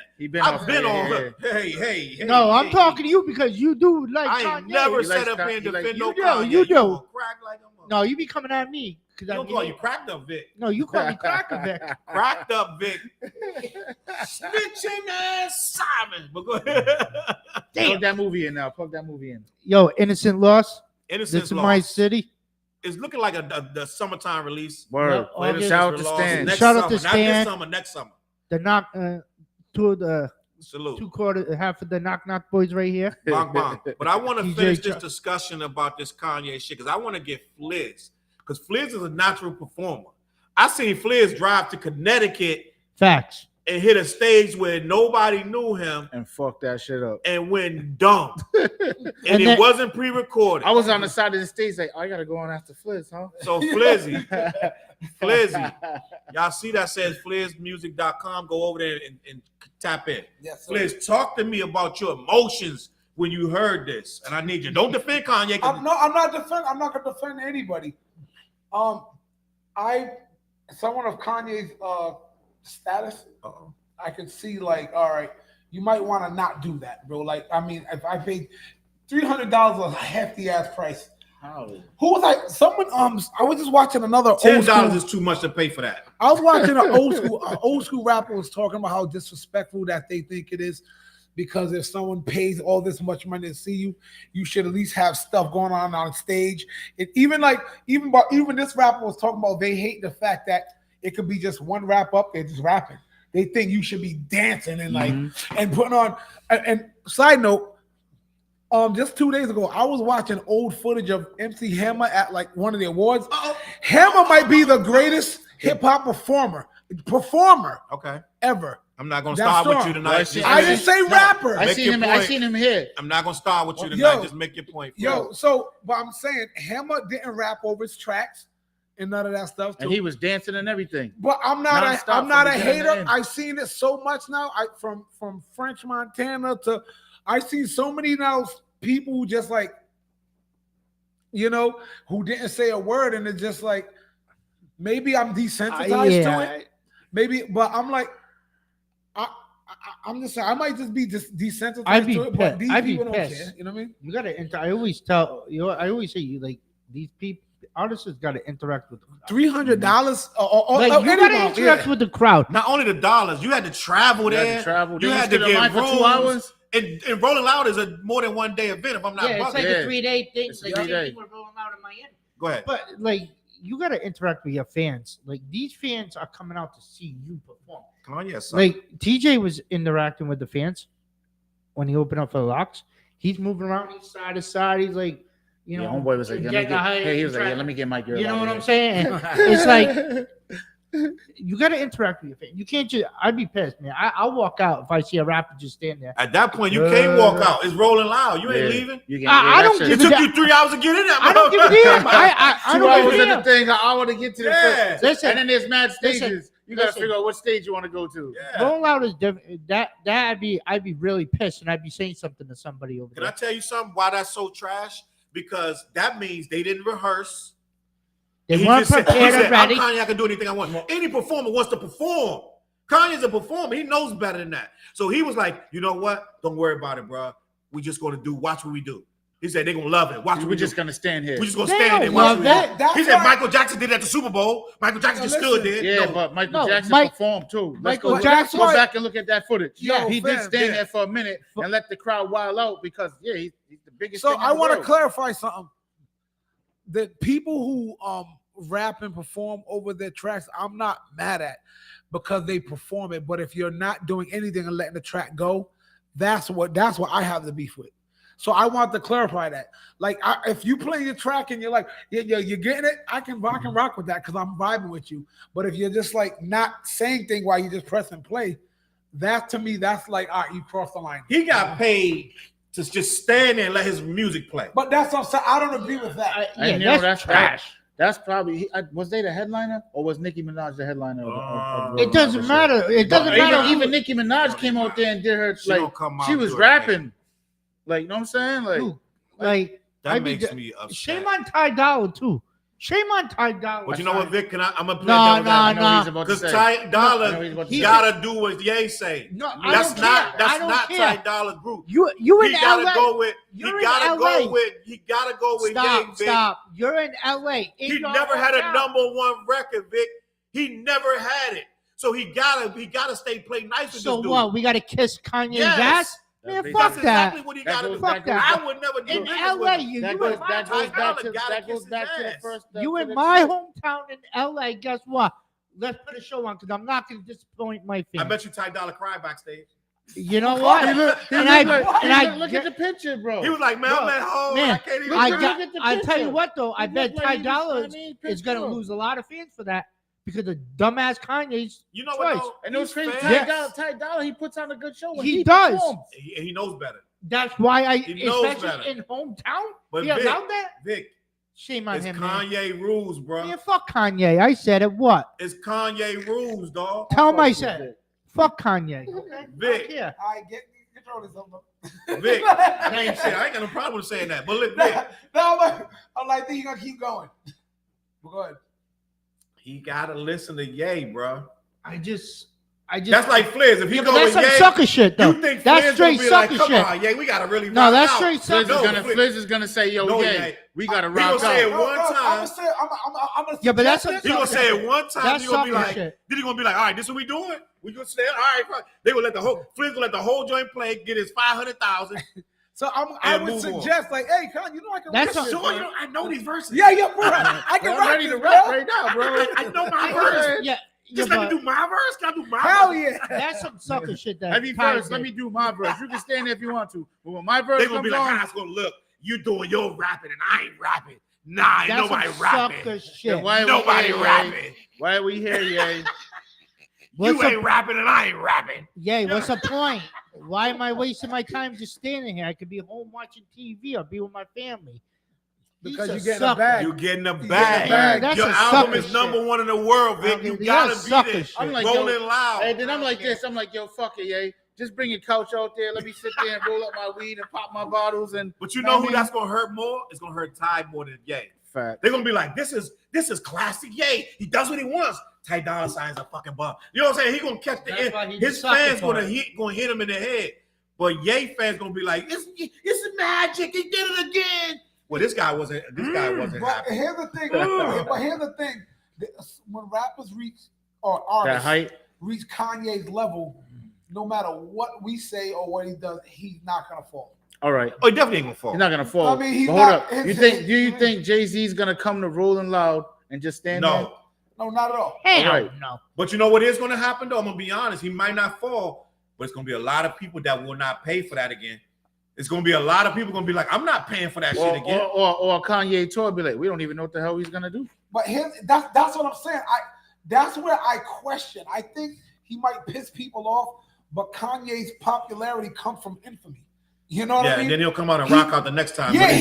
on. Hey. No, I'm talking to you because you do like. I ain't Kanye. never set up here and defend no Kanye. You do. Crack like a No, you be coming at me. You don't call you cracked up Vic. No, you call me Cracker Vic. Cracked up Vic. Snitching ass Simon. But go ahead. Plug that movie in now. Plug that movie in. Yo, Innocent Lost. Innocent This is Lost. my city. It's looking like the summertime release. Word. August. Shout out to Stan. Next Shout summer. out to Not Stan. this summer, next summer. The knock, two of the Salute. half of the knock boys right here. Bong, bong. But I want to DJ finish this Chuck. discussion about this Kanye shit because I want to get Fliz. Because Fliz is a natural performer. I seen Fliz drive to Connecticut Facts. and hit a stage where nobody knew him And fuck that shit up. and went dumb. and And it then- wasn't pre-recorded. I was on the side of the stage like, I gotta go on after Fliz, huh? So Flizzy, y'all see that says FlizzMusic.com. Go over there and tap in. Yes, sir. Fliz, talk to me about your emotions when you heard this. And I need you. Don't defend Kanye. I'm not gonna defend anybody. Someone of Kanye's status, I could see like, all right, you might want to not do that, bro. Like, I mean, if I paid $300 a hefty ass price. Who was like someone? I was just watching another $10 is too much to pay for that. I was watching an old school rapper was talking about how disrespectful that they think it is, because if someone pays all this much money to see you, you should at least have stuff going on stage. And even this rapper was talking about they hate the fact that it could be just one rap up there just rapping. They think you should be dancing and like and putting on. And side note, just 2 days ago, I was watching old footage of MC Hammer at like one of the awards. Hammer might be the greatest hip hop performer Okay. ever. I'm not gonna That start with song. you tonight. I didn't say rapper. I Make seen your him. I point. seen him here. I'm not gonna start with you Yo. tonight. Just make your point. Yo, but I'm saying Hammer didn't rap over his tracks and none of that stuff. And he was dancing and everything. But I'm not Non-stop I'm not a from beginning to hater. end. I've seen it so much now. From French Montana to I see so many now people who just like, who didn't say a word, and it's just like maybe I'm desensitized to it. Maybe, but I'm like, I'm just saying I might just be desensitized to it. But these people don't care. You know what I mean? You gotta. I always tell you. I always say you like these people. Artists got to interact with the crowd. $300 Like, you got to interact with the crowd. Not only the dollars, you had to travel there. You had to get for 2 rooms. hours. And Rolling Loud is a more than 1 day event. If I'm not Yeah, it's like bugging. a 3-day thing. It's Like a 3-day. people are rolling out in Miami. Go ahead. But like, you got to interact with your fans. Like, these fans are coming out to see you perform. Come on, yes. Like, TJ was interacting with the fans when he opened up for the Locks. He's moving around each side to side. He's like, Homeboy was like, let me get my girl. You know what I'm saying? It's like, you got to interact with your fans. You can't just, I'd be pissed, man. I'll walk out if I see a rapper just stand there. At that point, you can't walk out. It's Rolling Loud. You ain't leaving. I don't It give took a you 3 hours to get in there. I don't give a damn. I 2 don't hours give a in the damn. thing, an hour to get to the Yeah. first. And then there's mad stages. Listen. You gotta figure out what stage you want to go to. Yeah. Rolling Loud is different. I'd be really pissed, and I'd be saying something to somebody over Can I there. tell you something? Why that's so trash? Because that means they didn't rehearse. They He weren't just said, prepared I'm already. Kanye, I can do anything I want. Any performer wants to perform. Kanye's a performer. He knows better than that. So he was like, you know what? Don't worry about it, bro. We just going to watch what we do. He said they're going to love it. Watch what We're we just do. gonna stand here. We're just going to They stand don't there and watch love what we do. that. He said Michael Jackson did it at the Super Bowl. Michael Jackson just stood there. Yeah, No. but Michael No, Jackson Mike- performed too. Michael Let's Jackson- go back and look at that footage. Yo, He did fam, stand yeah. there for a minute and let the crowd wild out because he's the biggest. So thing in I the want to world. clarify something. The people who rap and perform over their tracks, I'm not mad at because they perform it. But if you're not doing anything and letting the track go, that's what I have the beef with. So I want to clarify that. Like, if you play your track and you're like, you're getting it, I can rock with that because I'm vibing with you. But if you're just like not saying things while you just press and play, that to me, that's like, all right, you crossed the line. He got paid to just stand there and let his music play. But that's what I'm saying. I don't agree with that. And you know, that's trash. That's probably was they the headliner or was Nicki Minaj the headliner? It doesn't matter. It doesn't matter. Even Nicki Minaj came out there and did her she was rapping. Like, you know what I'm saying? Like that makes me upset. Shame on Ty Dolla too. Shame on Ty Dolla. But you know what, Vic? I'm gonna play No. Because Ty Dolla gotta do what Ye say. No, that's not Ty Dolla's group. He gotta go with Ye. Stop. You're in LA. He never had a #1 record, Vic. He never had it. So he gotta stay play nice with this dude. So what? We gotta kiss Kanye's ass? Man, That's fuck that. exactly what he got to do. Fuck that. I would never do in niggas LA, with him. that goes back to the first. You in my hometown in LA, guess what? Let's put a show on because I'm not going to disappoint my fans. I bet you Ty Dolla cried backstage. You know what? Look at the picture, bro. He was like, man, I'm at home. Man, I can't even. I tell you what, though, I bet Ty Dolla is going to lose. lose a lot of fans for that because of dumbass Kanye's You know choice. what? Though? And those crazy Yes. Ty Dolla, he puts on a good show. When He does. performs. He knows better. That's why He knows especially better. in hometown, But he Vic, allowed that. Vic, Shame on it's him, man. Kanye rules, bro. Man, fuck Kanye. I said it. What? It's Kanye rules, dog. Tell him I said it. Fuck Kanye. Okay. Vic. Yeah. All right, get control of something. Vic, I ain't got no problem with saying that. But look, Vic, I'm like, think you're gonna keep going. But go ahead. he gotta listen to Ye, bro. I just. That's like Fliz. If he Yeah, go but with that's some Ye, sucker shit, though. you think That's Fliz straight gonna be like, sucker come shit. on, Ye, we gotta really No, rock that's out. straight sucker Fliz is gonna say, yo, No, yeah, Ye. we gotta He rock gonna say it out. one time. I'm gonna Yeah, but that's suggest a- He gonna say it one time. That's He gonna be sucker like, shit. then he gonna be like, all right, this what we doing? We gonna stay. All right, fine. They will let the whole Fliz gonna let the whole joint play, get his 500,000. So I And would move on. suggest, like, hey, Con, you know I can. That's rap a- this, Sure, bro. I know these verses. Yeah, bro. I can I'm rap ready this, to rap bro. right now, bro. I know my verse. Yeah. Just yeah, let me but do my verse. Can I do my Hell verse? yeah. That's some sucker shit. That Let me Ty first. Let did. me do my verse. You can stand there if you want to, but when my verse They gonna be comes like, on, how's gonna look? You doing your rapping and I ain't rapping. Nah, ain't That's nobody some rapping. sucker then shit. why Nobody we here, rapping. Why are we here, yay? What's You the- ain't rapping and I ain't rapping. Yay, what's the point? Why am I wasting my time just standing here? I could be home watching TV or be with my family. Because He's you're a getting a sucker. bag. You getting a getting a bag. bag. That's Your a album sucker is shit. #1 in the world, Vic. You Okay, gotta that's be sucker there. shit. I'm like, Rolling yo, loud. and then I'm like this. I'm like, yo, fuck it, yay. Just bring your couch out there. Let me sit there and roll up my weed and pop my bottles. And But you know who I mean- that's gonna hurt more? It's gonna hurt Ty more than Ye. fact. They're gonna be like, this is classic Ye. He does what he wants. Ty Dolla Sign's a fucking bum. You know what I'm saying? He gonna catch the That's why end. he's His a sucker fans for gonna it. hit him in the head. But Ye fans gonna be like, it's magic. He did it again. Well, this guy wasn't But happy. here's the thing. When rappers reach or artists That height. reach Kanye's level, no matter what we say or what he does, he's not gonna fall. All right. Oh, he definitely ain't gonna fall. He's not gonna fall. I mean, he's But hold not- up. his- You think? his- Do you think Jay-Z's gonna come to Rolling Loud and just stand there? No. No, not at all. Hell Alright. no. But you know what is gonna happen though? I'm gonna be honest. He might not fall, but it's gonna be a lot of people that will not pay for that again. It's gonna be a lot of people gonna be like, I'm not paying for that shit again. Or Kanye tour be like, we don't even know what the hell he's gonna do. But that's what I'm saying. That's where I question. I think he might piss people off, but Kanye's popularity comes from infamy. You know what Yeah, I mean? and then he'll come out and rock out the next time. Yeah, But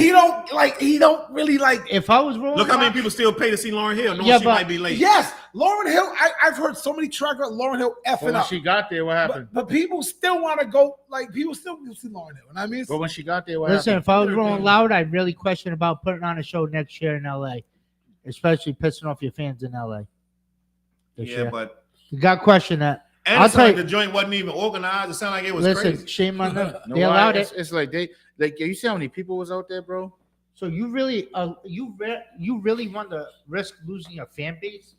he don't really like. If I was rolling, look how many Loud- people still pay to see Lauryn Hill, knowing Yeah, she but- might be late. Yes, Lauryn Hill. I've heard so many tracks about Lauryn Hill But effing when up. she got there, what happened? But people still want to go. Like people still go see Lauryn Hill. You know what I mean? But when she got there, what Listen, happened? if I was rolling loud, I'd really question about putting on a show next year in LA, especially pissing off your fans in LA. This Yeah, year. but You got to question that. and I'll it sounded tell like you- the joint wasn't even organized. It sounded like it was Listen, crazy. shame on them. You know They why? allowed It's, it. it's like you see how many people was out there, bro? So you really want to risk losing your fan base?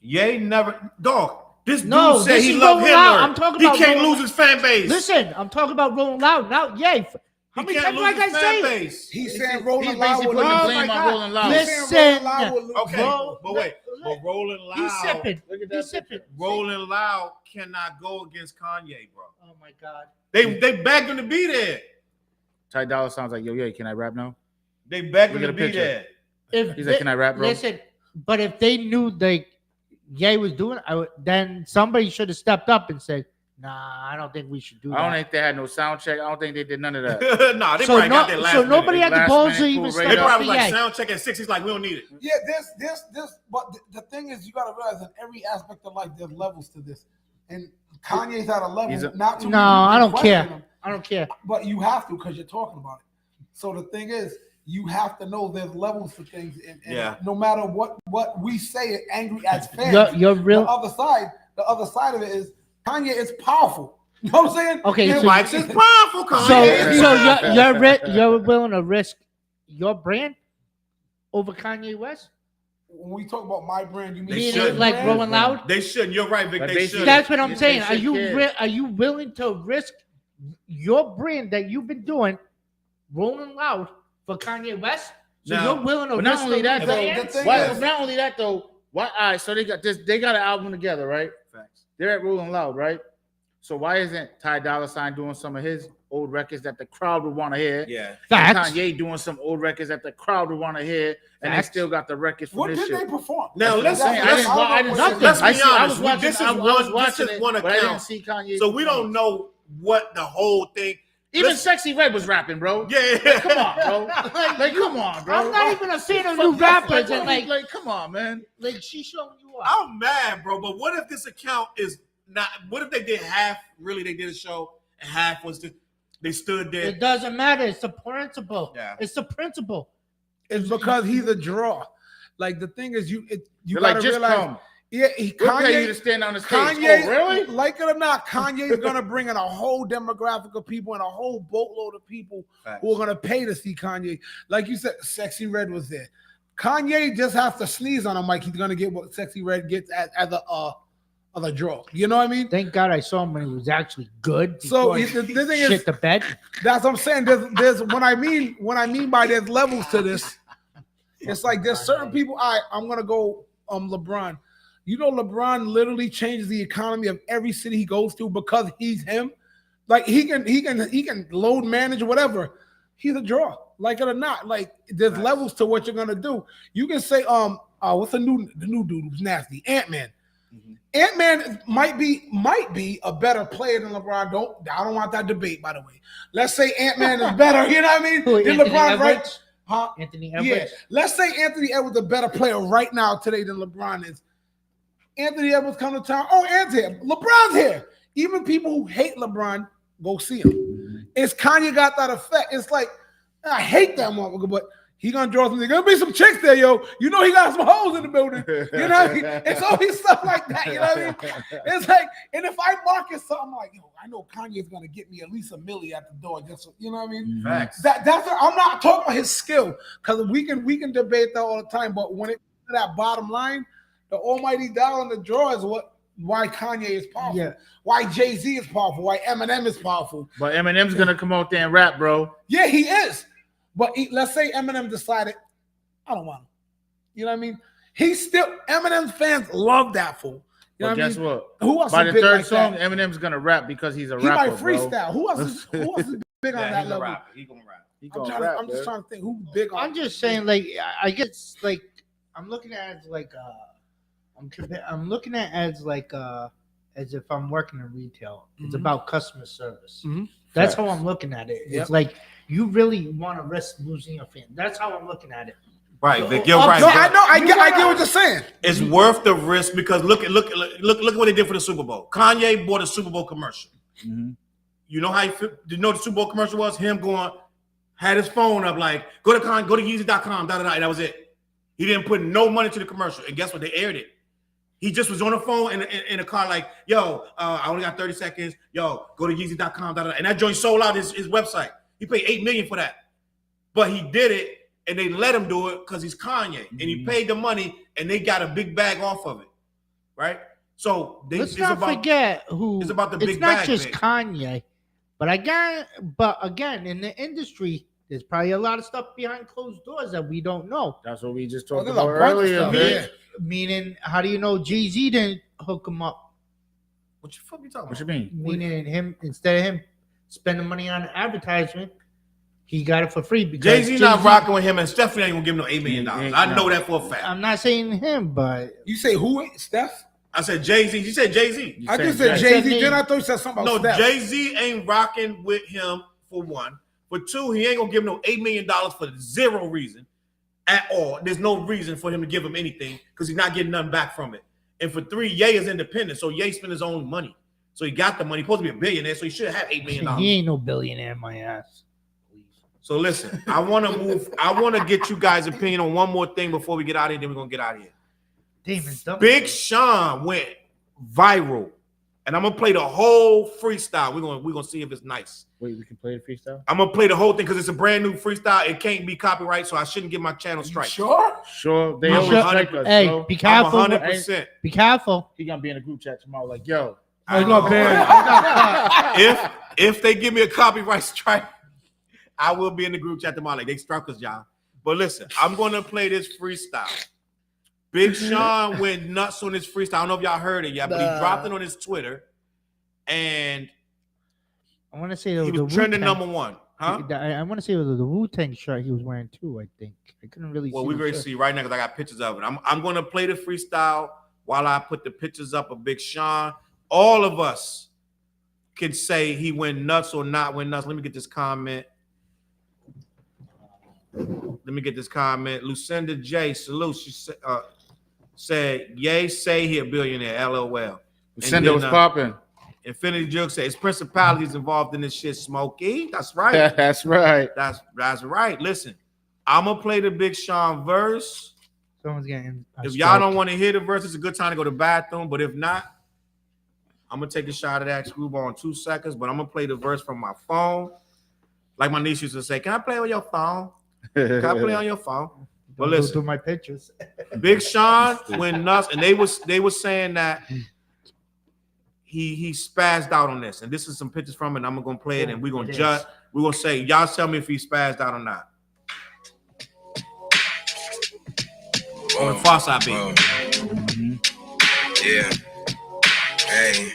Ye never, dog. This No, dude said this he is loved Rolling Loud. Hitler. I'm talking he about can't Rolling lose his fan base. Listen, I'm talking about rolling loud. Now, yay. How he many can't times lose do I his gotta fan say it? base. He's saying He's Rolling Loud basically will putting the lose. blame my on God. Rolling Loud. He's saying Listen. Rolling Loud will lose. Okay, Bro, but wait, look, but Rolling Loud, He's sipping. Look at He's that sipping. Rolling Loud cannot go against Kanye, bro. Oh my God. They begged him to be there. Ty Dolla sounds like, yo, can I rap now? They begged him Look to at be the picture. there. If He's like, can I rap, bro? Listen, but if they knew like Ye was doing it, then somebody should have stepped up and said, Nah, I don't think we should do I don't that. think they had no sound check. I don't think they did none of that. Nah, they So probably got that last minute. nobody had the Last balls minute, to even cool, step right They up. probably up. was like Yeah. sound check at 6. He's like, we don't need it. Yeah, but the thing is, you got to realize in every aspect of life, there's levels to this. And Kanye's at a level, not to No, I don't question care. him, I don't care. but you have to because you're talking about it. So the thing is, you have to know there's levels to things, and Yeah. no matter what we say, angry as fans, You're real. the other side of it is Kanye is powerful. You know what I'm saying? Okay, And so- Mike's is powerful, So Kanye. you're willing to risk your brand over Kanye West? when we talk about my brand, you mean They Meaning shouldn't. like brand? Rolling Loud? They shouldn't. You're right, Vic. But They basically- should. That's what I'm They saying. should care. Are you willing to risk your brand that you've been doing, Rolling Loud, for Kanye West? So Now- you're willing to But not risk only that, the though, brand? the thing Why, is- not only that though. Why? All right, so they got this. They got an album together, right? Facts. They're at Rolling Loud, right? So why isn't Ty Dolla $ign doing some of his old records that the crowd would want to hear? Yeah. And Facts. Kanye doing some old records that the crowd would want to hear, and Facts. they still got the records from What this did shit. they perform? Now, let's- I didn't Nothing. see. Let's be I was honest. watching. This is I was one- watching this is it, one but I didn't account. see Kanye. So we don't know what the whole thing. Even Listen- Sexy Red was rapping, bro. Yeah. Come on, bro. Like, come on, bro. I'm not even a fan of new rappers, and like come on, man. she's showing you up. I'm mad, bro. But what if this account is not? What if they did half? Really, they did a show, and half was they stood there. It doesn't matter. It's the principle. Yeah. It's the principle. It's because he's a draw. Like the thing is, you You're gotta like, just realize. come. Yeah, We'll pay you to Kanye. stand on the stage. Kanye, Oh, really? like it or not, Kanye is gonna bring in a whole demographic of people and a whole boatload of people who are gonna pay to see Kanye. Like you said, Sexy Red was there. Kanye just has to sneeze on him, like he's gonna get what Sexy Red gets as a draw. You know what I mean? Thank God I saw him when he was actually good. So before the he thing shit is, the bed. that's what I'm saying. There's when I mean by there's levels to this. It's like there's certain people. I'm gonna go LeBron. You know, LeBron literally changes the economy of every city he goes to because he's him. Like he can load manage whatever. He's a draw, like it or not. Like there's levels to what you're gonna do. You can say what's the new dude who's nasty? Ant-Man. Ant-Man might be a better player than LeBron. I don't want that debate, by the way. Let's say Ant-Man is better. You know what I mean? Who, Than Anthony LeBron, right? Edwards? Huh? Anthony Yeah. Edwards. Let's say Anthony Edwards is a better player right now today than LeBron is. Anthony Edwards come to town. Oh, Anthony, LeBron's here. Even people who hate LeBron go see him. It's Kanye got that effect. It's like I hate that motherfucker, but he gonna draw something. There's gonna be some chicks there, yo. You know he got some hoes in the building. You know, it's always stuff like that. You know what I mean? It's like, and if I market something like, yo, I know Kanye's gonna get me at least $1 million at the door. Just you know what I mean? Facts. That's I'm not talking about his skill because we can debate that all the time. But when it to that bottom line, the almighty dollar in the draw is why Kanye is powerful. Yeah. Why Jay-Z is powerful. Why Eminem is powerful. But Eminem's gonna come out there and rap, bro. Yeah, he is. But let's say Eminem decided, I don't want him. You know what I mean? Eminem's fans love that fool. You know But what I guess mean? what? Who else By is the big third like song, that? Eminem's gonna rap because he's a He rapper, might freestyle. bro. Who else is big on Yeah, that he's a level? rapper. He gonna rap. He I'm gonna just trying to think who's big on. I'm just saying, like, I guess, like, I'm looking at it as like, I'm looking at it as if I'm working in retail. It's Mhm. about customer service. Mhm. That's Facts. how I'm looking at it. Yep. It's like you really want to risk losing your fan. That's how I'm looking at it. Right, Vic. You're No, right. No, bro. I know. I get what you're saying. It's worth the risk because look what they did for the Super Bowl. Kanye bought a Super Bowl commercial. Mhm. You know how you know the Super Bowl commercial was? Him going, had his phone up like, go to Yeezy.com, and that was it. He didn't put no money to the commercial. And guess what? They aired it. He just was on the phone in a car like, yo, I only got 30 seconds. Yo, go to Yeezy.com, and that joint sold out his website. He paid $8 million for that. But he did it, and they let him do it because he's Kanye. And he paid the money, and they got a big bag off of it. Right? So Let's not forget who. it's about the It's big not bag, just Vic. Kanye, but again, in the industry, there's probably a lot of stuff behind closed doors that we don't know. That's what we just Oh, talked there's a about bunch of earlier, stuff, man. yeah. Meaning, how do you know Jay-Z didn't hook him up? What the fuck you talking What about? you mean? Meaning him, instead of him spending money on advertisement, he got it for free because Jay-Z not Jay-Z- rocking with him, and Stephanie ain't gonna give him no $8 million. Yeah, I no. know that for a fact. I'm not saying him, but You say who? Steph? I said Jay-Z. You said Jay-Z. I just said Jay-Z. Then I thought you said something about No, Steph. Jay-Z ain't rocking with him for one. For two, he ain't gonna give him no $8 million for zero reason at all. There's no reason for him to give him anything because he's not getting nothing back from it. And for three, Ye is independent, so Ye spent his own money. So he got the money. He's supposed to be a billionaire, so he should have $8 million. He ain't no billionaire, my ass. So listen, I want to get you guys' opinion on one more thing before we get out of here. Then we're gonna get out of here. Big Sean went viral, and I'm gonna play the whole freestyle. We're gonna see if it's nice. Wait, we can play the freestyle? I'm gonna play the whole thing because it's a brand new freestyle. It can't be copyright, so I shouldn't give my channel strike. Sure. They always strike us. Hey, bro. be careful. 100%. Be careful. He gonna be in a group chat tomorrow, like, yo. If they give me a copyright strike, I will be in the group chat tomorrow. Like they struck us, y'all. But listen, I'm gonna play this freestyle. Big Sean went nuts on this freestyle. I don't know if y'all heard it yet, but he dropped it on his Twitter, and I want to say he was trending number one. Huh? I want to say it was the Wu-Tang shirt he was wearing too. I think I couldn't really. Well, see we're going to see right now because I got pictures of it. I'm going to play the freestyle while I put the pictures up of Big Sean. All of us can say he went nuts or not went nuts. Let me get this comment. Lucinda J. Salute. She said, "Yay, say he a billionaire." LOL. Lucinda was popping. Infinity Joke said, "It's principalities involved in this shit, Smokey." That's right. That's right. That's right. Listen, I'm gonna play the Big Sean verse. Someone's getting. If y'all don't want to hear the verse, it's a good time to go to the bathroom. But if not, I'm gonna take a shot at that screwball in 2 seconds. But I'm gonna play the verse from my phone. Like my niece used to say, "Can I play on your phone? Can I play on your phone?" But listen, do my pictures. Big Sean went nuts, and they was saying that he spazzed out on this, and this is some pictures from it. And I'm gonna play it, and we're gonna judge. We're gonna say, y'all tell me if he spazzed out or not. On the far side, beat. Yeah. Hey.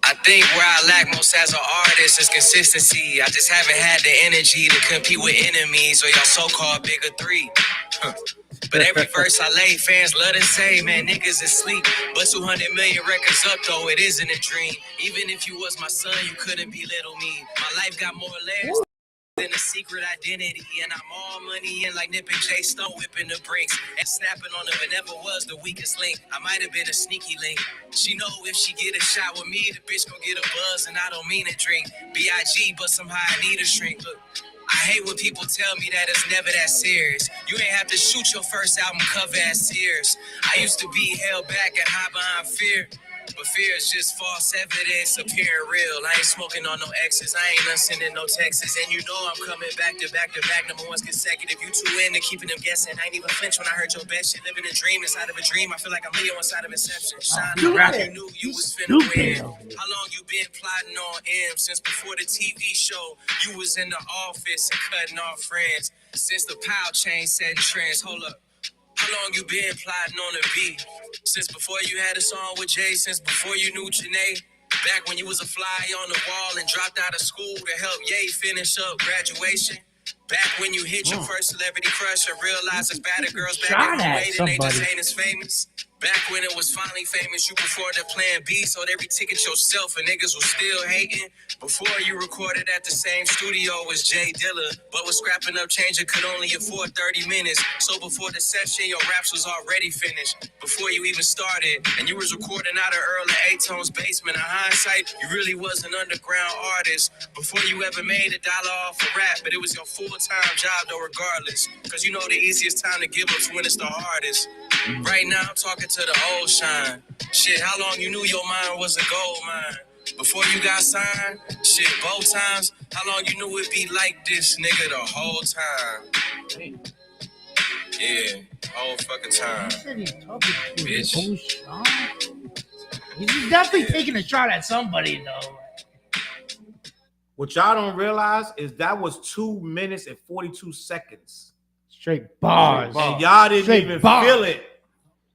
I think where I lack most as an artist is consistency. I just haven't had the energy to compete with enemies or y'all so-called bigger three. But every verse I lay, fans love to say, man, niggas is sleep. But 200 million records up, though, it isn't a dream. Even if you was my son, you couldn't belittle me. My life got more layers than a secret identity. And I'm all money in like Nip and J Stone whipping the brinks. And snapping on them, but never was the weakest link. I might have been a sneaky link. She know if she get a shot with me, the bitch gon' get a buzz. And I don't mean to drink B.I.G., but somehow I need a shrink. Look, I hate when people tell me that it's never that serious. You ain't have to shoot your first album cover as Sears. I used to be held back and hide behind fear. But fear is just false evidence appearing real. I ain't smoking on no X's. I ain't not sending no texts. And you know I'm coming back to back to back. Number one's consecutive. You two in to keeping them guessing. I ain't even flinch when I heard your best shit. Living a dream inside of a dream. I feel like I'm Leo inside of Inception. Shine around, you knew you was finna win. How long you been plotting on M? Since before the TV show, you was in the office and cutting off friends. Since the power chain setting trends. Hold up. How long you been plotting on a beat? Since before you had a song with Jay, since before you knew Janae. Back when you was a fly on the wall and dropped out of school to help Ye finish up graduation. Back when you hit your first celebrity crush and realized it's better girls back in the way and they just ain't as famous. Back when it was finally famous, you performed at Plan B, sold every ticket yourself and niggas was still hating. Before you recorded at the same studio as Jay Dilla, but was scrapping up change and could only afford 30 minutes. So before the session, your raps was already finished. Before you even started, and you was recording out of Earl and A-Tone's basement. In hindsight, you really was an underground artist. Before you ever made $1 off a rap, but it was your full-time job though regardless. Cause you know the easiest time to give up is when it's the hardest. Right now, I'm talking to the old shine. Shit, how long you knew your mind was a gold mine? Before you got signed? Shit, both times. How long you knew it'd be like this, nigga, the whole time? Yeah, whole fucking time. Bitch. He's definitely taking a shot at somebody, though. What y'all don't realize is that was 2 minutes and 42 seconds. Straight bars. And y'all didn't even feel it.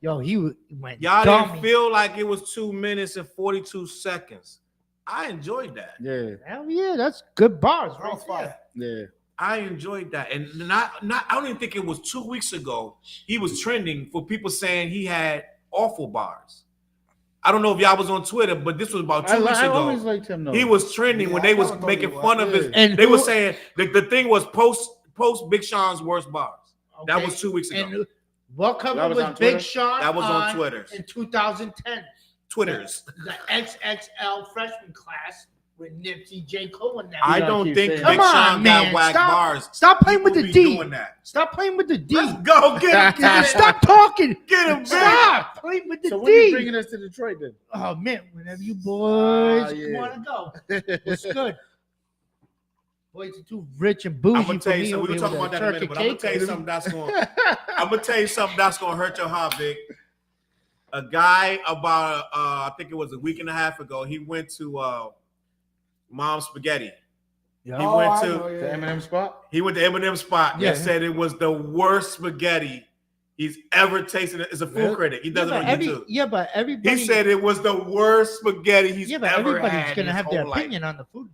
Yo, he went. Y'all didn't feel like it was 2 minutes and 42 seconds. I enjoyed that. Yeah. Hell yeah, that's good bars. Right there. Yeah. I enjoyed that, and not. I don't even think it was 2 weeks ago. He was trending for people saying he had awful bars. I don't know if y'all was on Twitter, but this was about 2 weeks I ago. always liked him though. He was trending when they was making fun of his. And they were saying the thing was post Big Sean's worst bars. Okay. That was 2 weeks ago. And what cover That was was on Big Twitter? Sean? That was on Twitter. In 2010. Twitters. The XXL freshman class with Nipsey, J. Cole, and them. I gotta don't keep think saying Big that. Sean Come on, got man. whack Stop- bars. Stop playing with People the be D. doing that. Stop playing with the D. Let's go get him. Stop talking. Get him, Stop playing with the So when you D. bringing us to Detroit then? Oh man, whenever you boys yeah. want to go, it's good. Boys are too rich and bougie I'm gonna for tell you me. something. We over can talk here about with that in a turkey minute, but I'm gonna cake. tell you something that's gonna hurt your heart, Vic. A guy about I think it was a week and a half ago. He went to Mom's Spaghetti. He went to The Eminem spot? He went to Eminem's spot Yeah. and said it was the worst spaghetti he's ever tasted. It's a food critic. He does it on YouTube. But everybody. He said it was the worst spaghetti he's but ever everybody's had. gonna in have his their whole life. opinion on the food.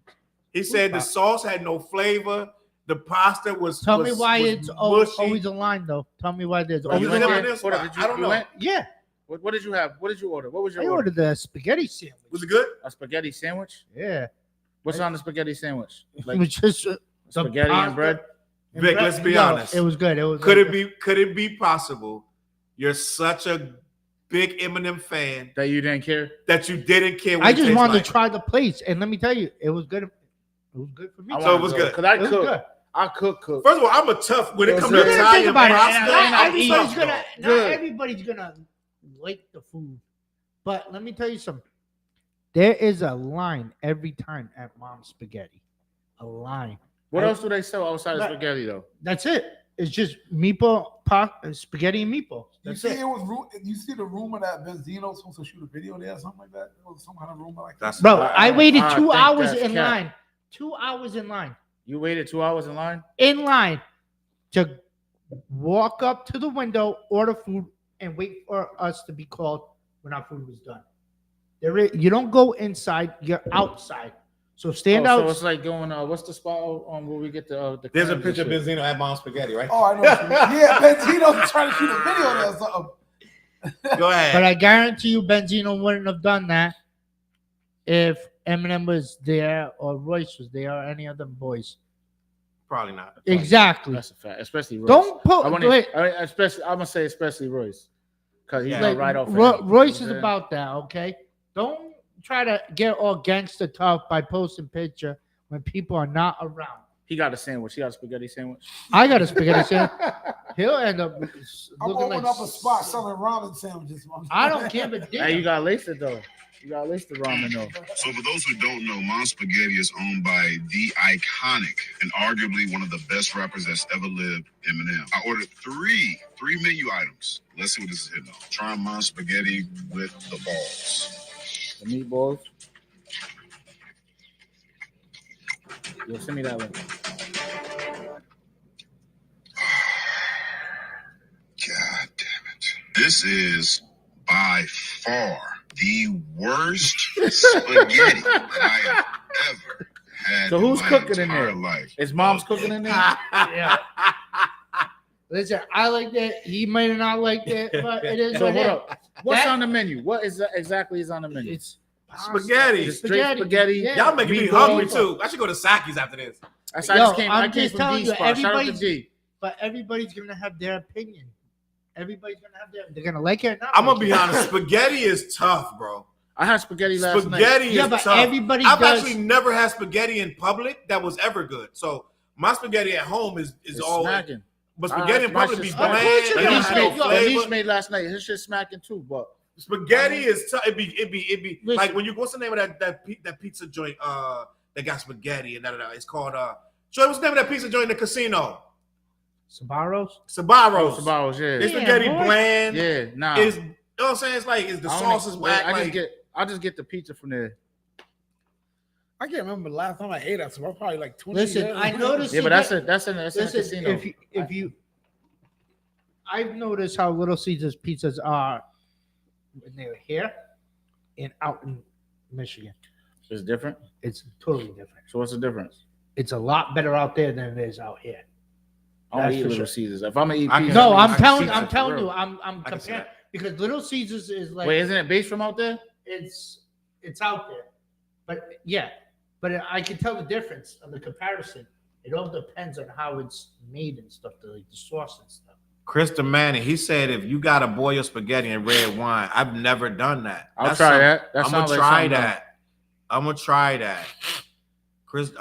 He said the spot. sauce had no flavor. The pasta was. Tell was, me why was it's mushy. always a line, though. Tell me why there's You always a went line. to this Hold on, spot. did you- I don't you know. went? Yeah, What did you have? What did you order? What was your I order? ordered the spaghetti sandwich. Was it good? A spaghetti sandwich? Yeah, What's on the spaghetti sandwich? it Like was just the spaghetti pasta and bread? and Vic, bread. let's be No, honest. It was good. It was. Could good. it be possible? You're such a big Eminem fan That you didn't care? that you didn't care what I it just tastes wanted like. to try the place, and let me tell you, it was good. It was good for me. So it was good. Because I It was cook. good. I cook. First of all, I'm a tough when it You comes didn't to think Italian about it. pasta. Not I'm everybody's tough, gonna. though. Not Good. everybody's gonna like the food, but let me tell you something. There is a line every time at Mom's Spaghetti. A line. What I- else do they sell outside of But- spaghetti though? That's it. It's just meatball, spaghetti, and meatballs. You That's see, it. it was. You see the rumor that Benzino's supposed to shoot a video there, or something like that. It was some kind of rumor like that. That's Bro, I I waited think 2 hours that's in cap. line. 2 hours in line. You waited 2 hours in line? In line to walk up to the window, order food, and wait for us to be called when our food was done. You don't go inside, you're outside. So stand out. So it's like going. What's the spot where we get the? There's a clams and picture of shit? Benzino at Mom's Spaghetti, right? Oh, I know. What you mean. Yeah, Benzino's trying to shoot a video there or something. Go ahead. But I guarantee you, Benzino wouldn't have done that if Eminem was there or Royce was there or any of them boys. Probably not. Exactly. That's a fact, especially Royce. Don't put. I'm gonna say especially Royce, because he's Yeah. not Like, right off. Royce is about that, okay? Don't try to get all gangster tough by posting picture when people are not around. He got a sandwich. He got a spaghetti sandwich. I got a spaghetti sandwich. He'll end up I'm looking opening like up a spot selling ramen sandwiches. I don't care, but Hey, you got laced it though. You got laced the ramen though. So for those who don't know, Mom's Spaghetti is owned by the iconic and arguably one of the best rappers that's ever lived, Eminem. I ordered three menu items. Let's see what this is hitting on. Try Mom's Spaghetti with the balls. The meatballs. Yo, send me that link. God damn it. This is by far the worst spaghetti that I have ever had. So who's in my cooking in entire there? life. Is Mom's cooking in there? yeah. Listen, I liked it. He might have not liked it, but it is So what hold it up. What's That- on the menu? What is exactly is on the menu? It's Spaghetti. Just straight spaghetti. Yeah. Y'all making me Meatballs. hungry too. I should go to Saki's after this. I Yo, just came. I I'm came just from telling D you, Spot. Shout out to everybody's- D. But everybody's gonna have their opinion. Everybody's gonna have their. They're gonna like it or not. I'm gonna like be it. honest. Spaghetti is tough, bro. I had spaghetti last night. Spaghetti Yeah, is but tough. everybody I've does. actually never had spaghetti in public that was ever good. So my spaghetti at home is It's always. smacking. But spaghetti in My public be shit's bland. smacking. Of course it It don't is. have no Yo, Denise flavor. made last night. His shit smacking too, but Spaghetti is tough. It be Listen. like when you. What's the name of that pizza joint? That got spaghetti and da. It's called Joy, what's the name of that pizza joint in the casino? Sabaros. Sabaros. Sabaros, yeah. It's Yeah, spaghetti boy. bland. Yeah, nah. Is you know what I'm saying? It's like is the I don't sauce is know. whack. I just get the pizza from there. I can't remember the last time I ate that. So I'm probably like 20 Listen, years. I noticed. Yeah, but that's in the Listen, casino. if you, I've noticed how Little Caesars pizzas are when they're here and out in Michigan. It's different. It's totally different. So what's the difference? it's a lot better out there than it is out here. I don't That's eat for Little sure. Caesars. If I'm gonna eat I can- pizza, No, I I'm can telling see I'm that, telling for you, real. I'm can see comparing that. because Little Caesars is like Wait, isn't it based from out there? it's out there. But yeah, but I can tell the difference of the comparison. It all depends on how it's made and stuff, the sauce and stuff. Krista Manning, he said if you gotta boil your spaghetti in red wine, I've never done that. I'll try that. That I'm gonna sounds like try something that. I'm gonna try that. Chris,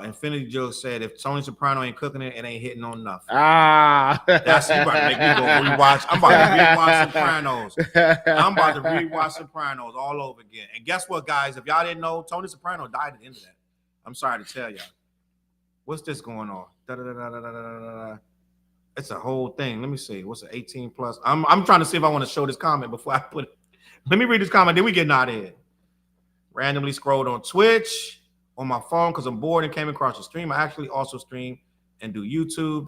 Infinity Joe said if Tony Soprano ain't cooking it, it ain't hitting on nothing. Ah, That's he about to make me go rewatch. I'm about to rewatch Sopranos. I'm about to rewatch Sopranos all over again. And guess what, guys? If y'all didn't know, Tony Soprano died at the end of that. I'm sorry to tell y'all. What's this going on? Da-da-da-da-da-da-da-da. It's a whole thing. Let me see. What's it? 18 plus? I'm trying to see if I want to show this comment before I put it. Let me read this comment. Then we getting out of here. Randomly scrolled on Twitch on my phone because I'm bored and came across the stream. I actually also stream and do YouTube.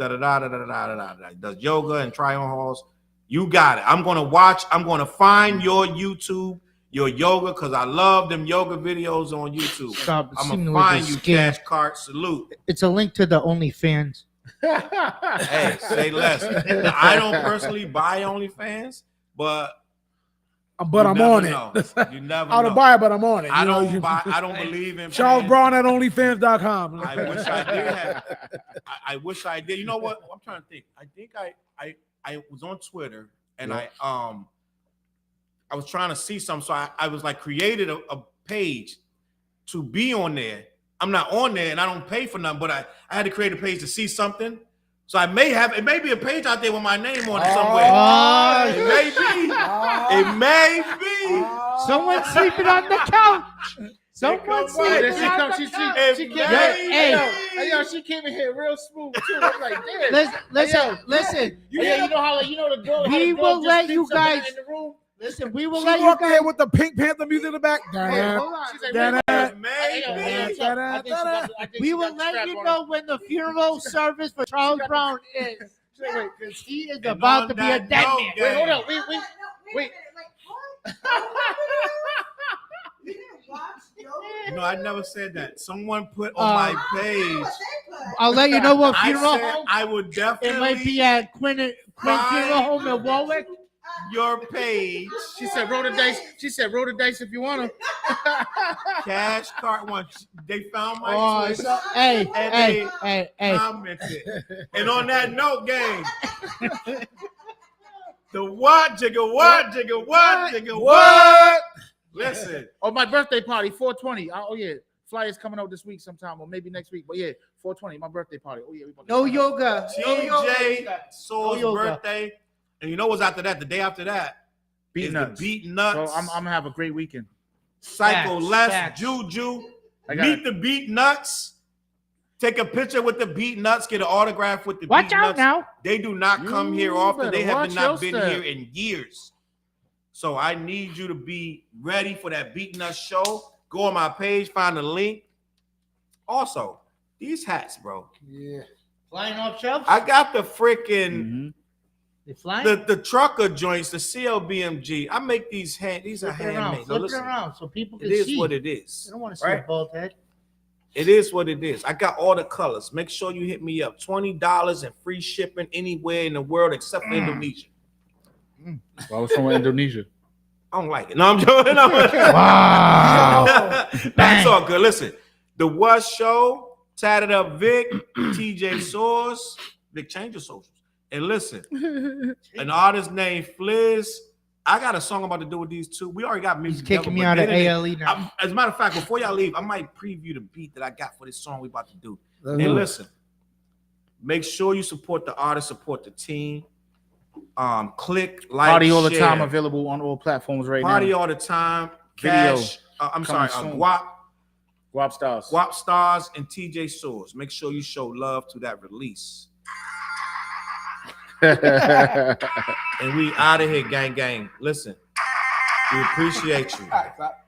Does yoga and try on hauls. You got it. I'm gonna watch. I'm gonna find your YouTube, your yoga, because I love them yoga videos on YouTube. Stop. I'm seeming gonna like find a you, scam. Cash Cart. Salute. It's a link to the OnlyFans. Hey, say less. Now, I don't personally buy OnlyFans, but But you I'm never on know. it. You never I know. don't buy it, but I'm on it. I You know, don't buy. I don't believe in Charles fans. Brown at OnlyFans.com. I wish I did have. I wish I did. You know what? I'm trying to think. I think I was on Twitter and I was trying to see something. So I was like created a page to be on there. I'm not on there and I don't pay for nothing, but I had to create a page to see something. So I may have, it may be a page out there with my name on it somewhere. Oh, It may be. It may be. someone's sleeping on the couch. Someone's Hey, sleeping she on come, the she couch. came Hey, yo, she came in here real smooth too. I'm like, damn. Listen. You know how you know the girl. We will let you guys. in the room. Listen, we will She let you walked in guys. with the Pink Panther music in the back. Hey, hold on. She's like, it wait, may be. We will let you know when the funeral service for Charles Brown is. Because he is And about on to be a that dead note, man. Wait, hold on. Wait. No, I never said that. Someone put on my page. I'll let you know what I funeral said home. I would It might be definitely at Quinn Funeral Home in Warwick. your page. She said, roll the dice. She said, roll the dice if you want to. Cash Cart one. They found my Oh, tweet so, hey. commented. And on that note, gang. The what? Jigga what? Jigga what? Jigga what? Listen. Oh, my birthday party, 420. Oh yeah, flyers coming out this week sometime, or maybe next week. But yeah, 420, my birthday party. Oh yeah, we about to No sign up. yoga. TJ Soul's yoga. birthday. And you know what's after that? The day after that Beat is nuts. the Beat Nuts. So I'm gonna have a great weekend. Psycho Facts, Les, facts. Juju. I got Meet it. the Beat Nuts. Take a picture with the Beat Nuts. Get an autograph with the Watch Beat out Nuts. now. They do not come here You often. They better have watch not your been step. here in years. So I need you to be ready for that Beat Nuts show. Go on my page, find the link. Also, these hats, bro. Yeah. Flying off shelves? I got the freaking Mhm. They flying? the trucker joints, the CLBMG. I make these these are Flip it around. handmade. Now, Flip it listen, around so people it can is see. what it is. I don't want to see right? a bald head. It is what it is. I got all the colors. Make sure you hit me up. $20 and free shipping anywhere in the world except for Indonesia. Well, I was from Indonesia. I don't like it. No, I'm joking. No. Wow. That's all good. Listen, the What Show, Tatted Up Vic, TJ Source, Vic, change your socials. And listen, an artist named Fliz. I got a song I'm about to do with these two. We already got music. He's kicking me out of ALE now. As a matter of fact, before y'all leave, I might preview the beat that I got for this song we about to do. Let's And do it. listen, make sure you support the artist, support the team. Click, like, Party all the share. time, available on all platforms right Party now. all the time. Video Cash. I'm sorry. coming soon. Guap Stars. Stars and TJ Source. Make sure you show love to that release. And we out of here, gang. Listen, we appreciate you. All right, stop.